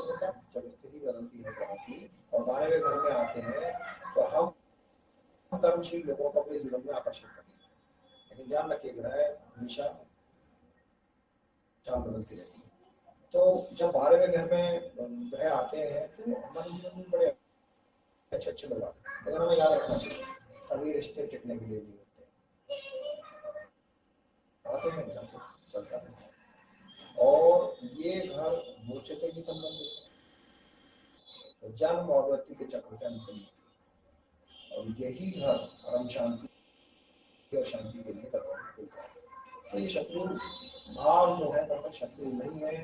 Speaker 1: जब स्थिति बदलती है ग्रहों की और 12वें घर में आते हैं तो हम कर्मशील लोगों को अपने जीवन में आकर्षित करते हैं। लेकिन ध्यान रखिए, ग्रह हमेशा चाल बदलती रहती है। तो जब 12वें घर में ग्रह आते हैं तो हमारे जीवन में बड़े अच्छे अच्छे लोग आते हैं, लेकिन हमें याद रखना चाहिए सभी रिश्ते टिकने के लिए नहीं होते, आते हैं जाते हैं, चलता रहता है। और ये घर मोर्चे से भी संबंधित है, तो जन्म और मृत्यु के चक्र से अंत नहीं, और यही घर परम शांति और शांति के लिए दरवाजा खुलता है। तो ये शत्रु भाव जो है दरअसल शत्रु नहीं है,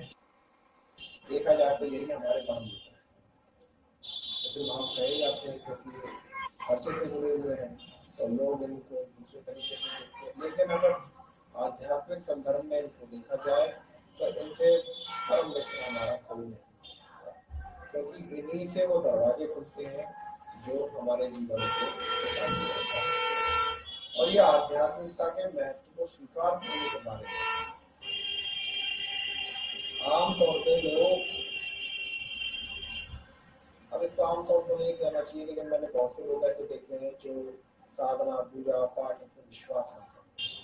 Speaker 1: देखा जाए तो यही हमारे काम देता है। शत्रु भाव कहे जाते हैं क्योंकि अर्से से जुड़े हुए हैं तो लोग इनको दूसरे तरीके से देखते हैं, लेकिन अगर आध्यात्मिक संदर्भ में इनको देखा जाए तो इनसे परम मित्र हमारा कोई नहीं, क्योंकि इन्हीं से वो दरवाजे खुलते हैं जो हमारे जीवन को सिखाते रहता है। और ये आध्यात्मिकता के महत्व को स्वीकार करने के बारे में आमतौर पे लोग, अब इसको आमतौर पर नहीं कहना चाहिए, लेकिन मैंने बहुत से लोग ऐसे देखे हैं जो साधना पूजा पाठ इसमें विश्वास रखते हैं।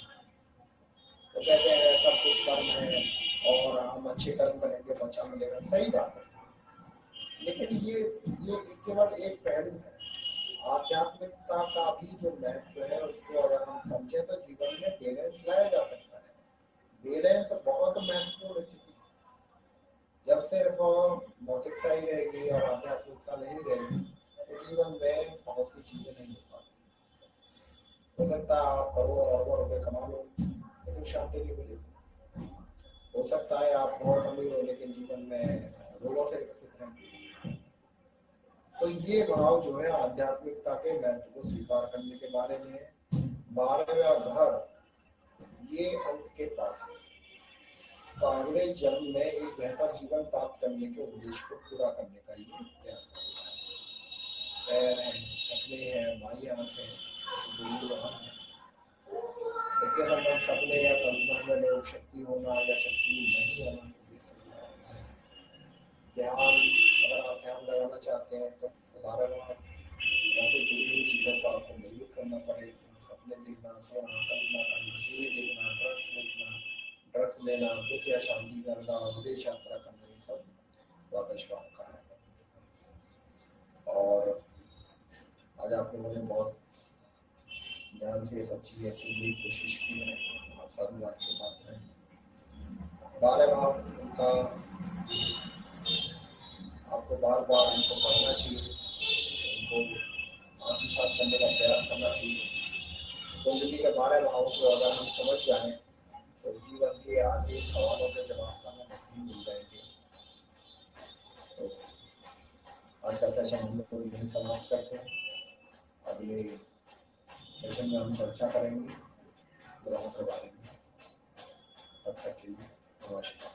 Speaker 1: तो कहते हैं सब कुछ कर्म है और हम अच्छे कर्म करेंगे तो अच्छा मिलेगा, सही बात है। लेकिन ये केवल एक पहलू है। आध्यात्मिकता का भी जो महत्व है उसको अगर हम समझे तो जीवन में बैलेंस लाया जा सकता है। बैलेंस बहुत महत्वपूर्ण स्थिति है। जब सिर्फ भौतिकता ही रहेगी और आध्यात्मिकता नहीं रहेगी तो जीवन में बहुत सी चीजें नहीं हो पाती। हो सकता है आप करोड़ अरबों रुपए कमा लो लेकिन शांति नहीं मिलेगी। हो सकता है आप बहुत अमीर हो लेकिन जीवन में रोगों से विकसित रहेंगे। तो ये भाव जो है आध्यात्मिकता के महत्व को स्वीकार करने के बारे में है। 12वां घर ये अंत के पास है। तो अगले जन्म में एक बेहतर जीवन प्राप्त करने के उद्देश्य को पूरा करने का ये प्रयास करता है। पैर हैं, सपने हैं, माई आंख है, इसके संबंध सपने या कल्पना में लोग शक्ति होना या शक्ति नहीं होना ध्यान, अगर आप ध्यान लगाना चाहते हैं तो 12वां जुड़ी हुई चीजों को आपको मजबूत करना पड़ेगा। सपने देखना, सोना, कल्पना करना, सूर्य देखना, ड्रग्स लेना, दुख या शांति करना, विदेश यात्रा करना, ये सब द्वादश भाव का है। और आज आप लोगों ने बहुत ध्यान से ये सब चीजें सुनने की कोशिश की है। आप साधुवाद के साथ हैं। 12 भाव का आपको बार बार इनको पढ़ना चाहिए, इनको आत्मसात करने का प्रयास करना चाहिए। कुंडली के 12 भाव को अगर हम समझ जाएं तो जीवन के आगे सवालों के जवाब हमें नहीं मिल जाएंगे। तो आज का सेशन हम लोग यही समाप्त करते हैं। अगले सेशन में हम चर्चा करेंगे ग्रहों के बारे में। तब तक के लिए नमस्कार।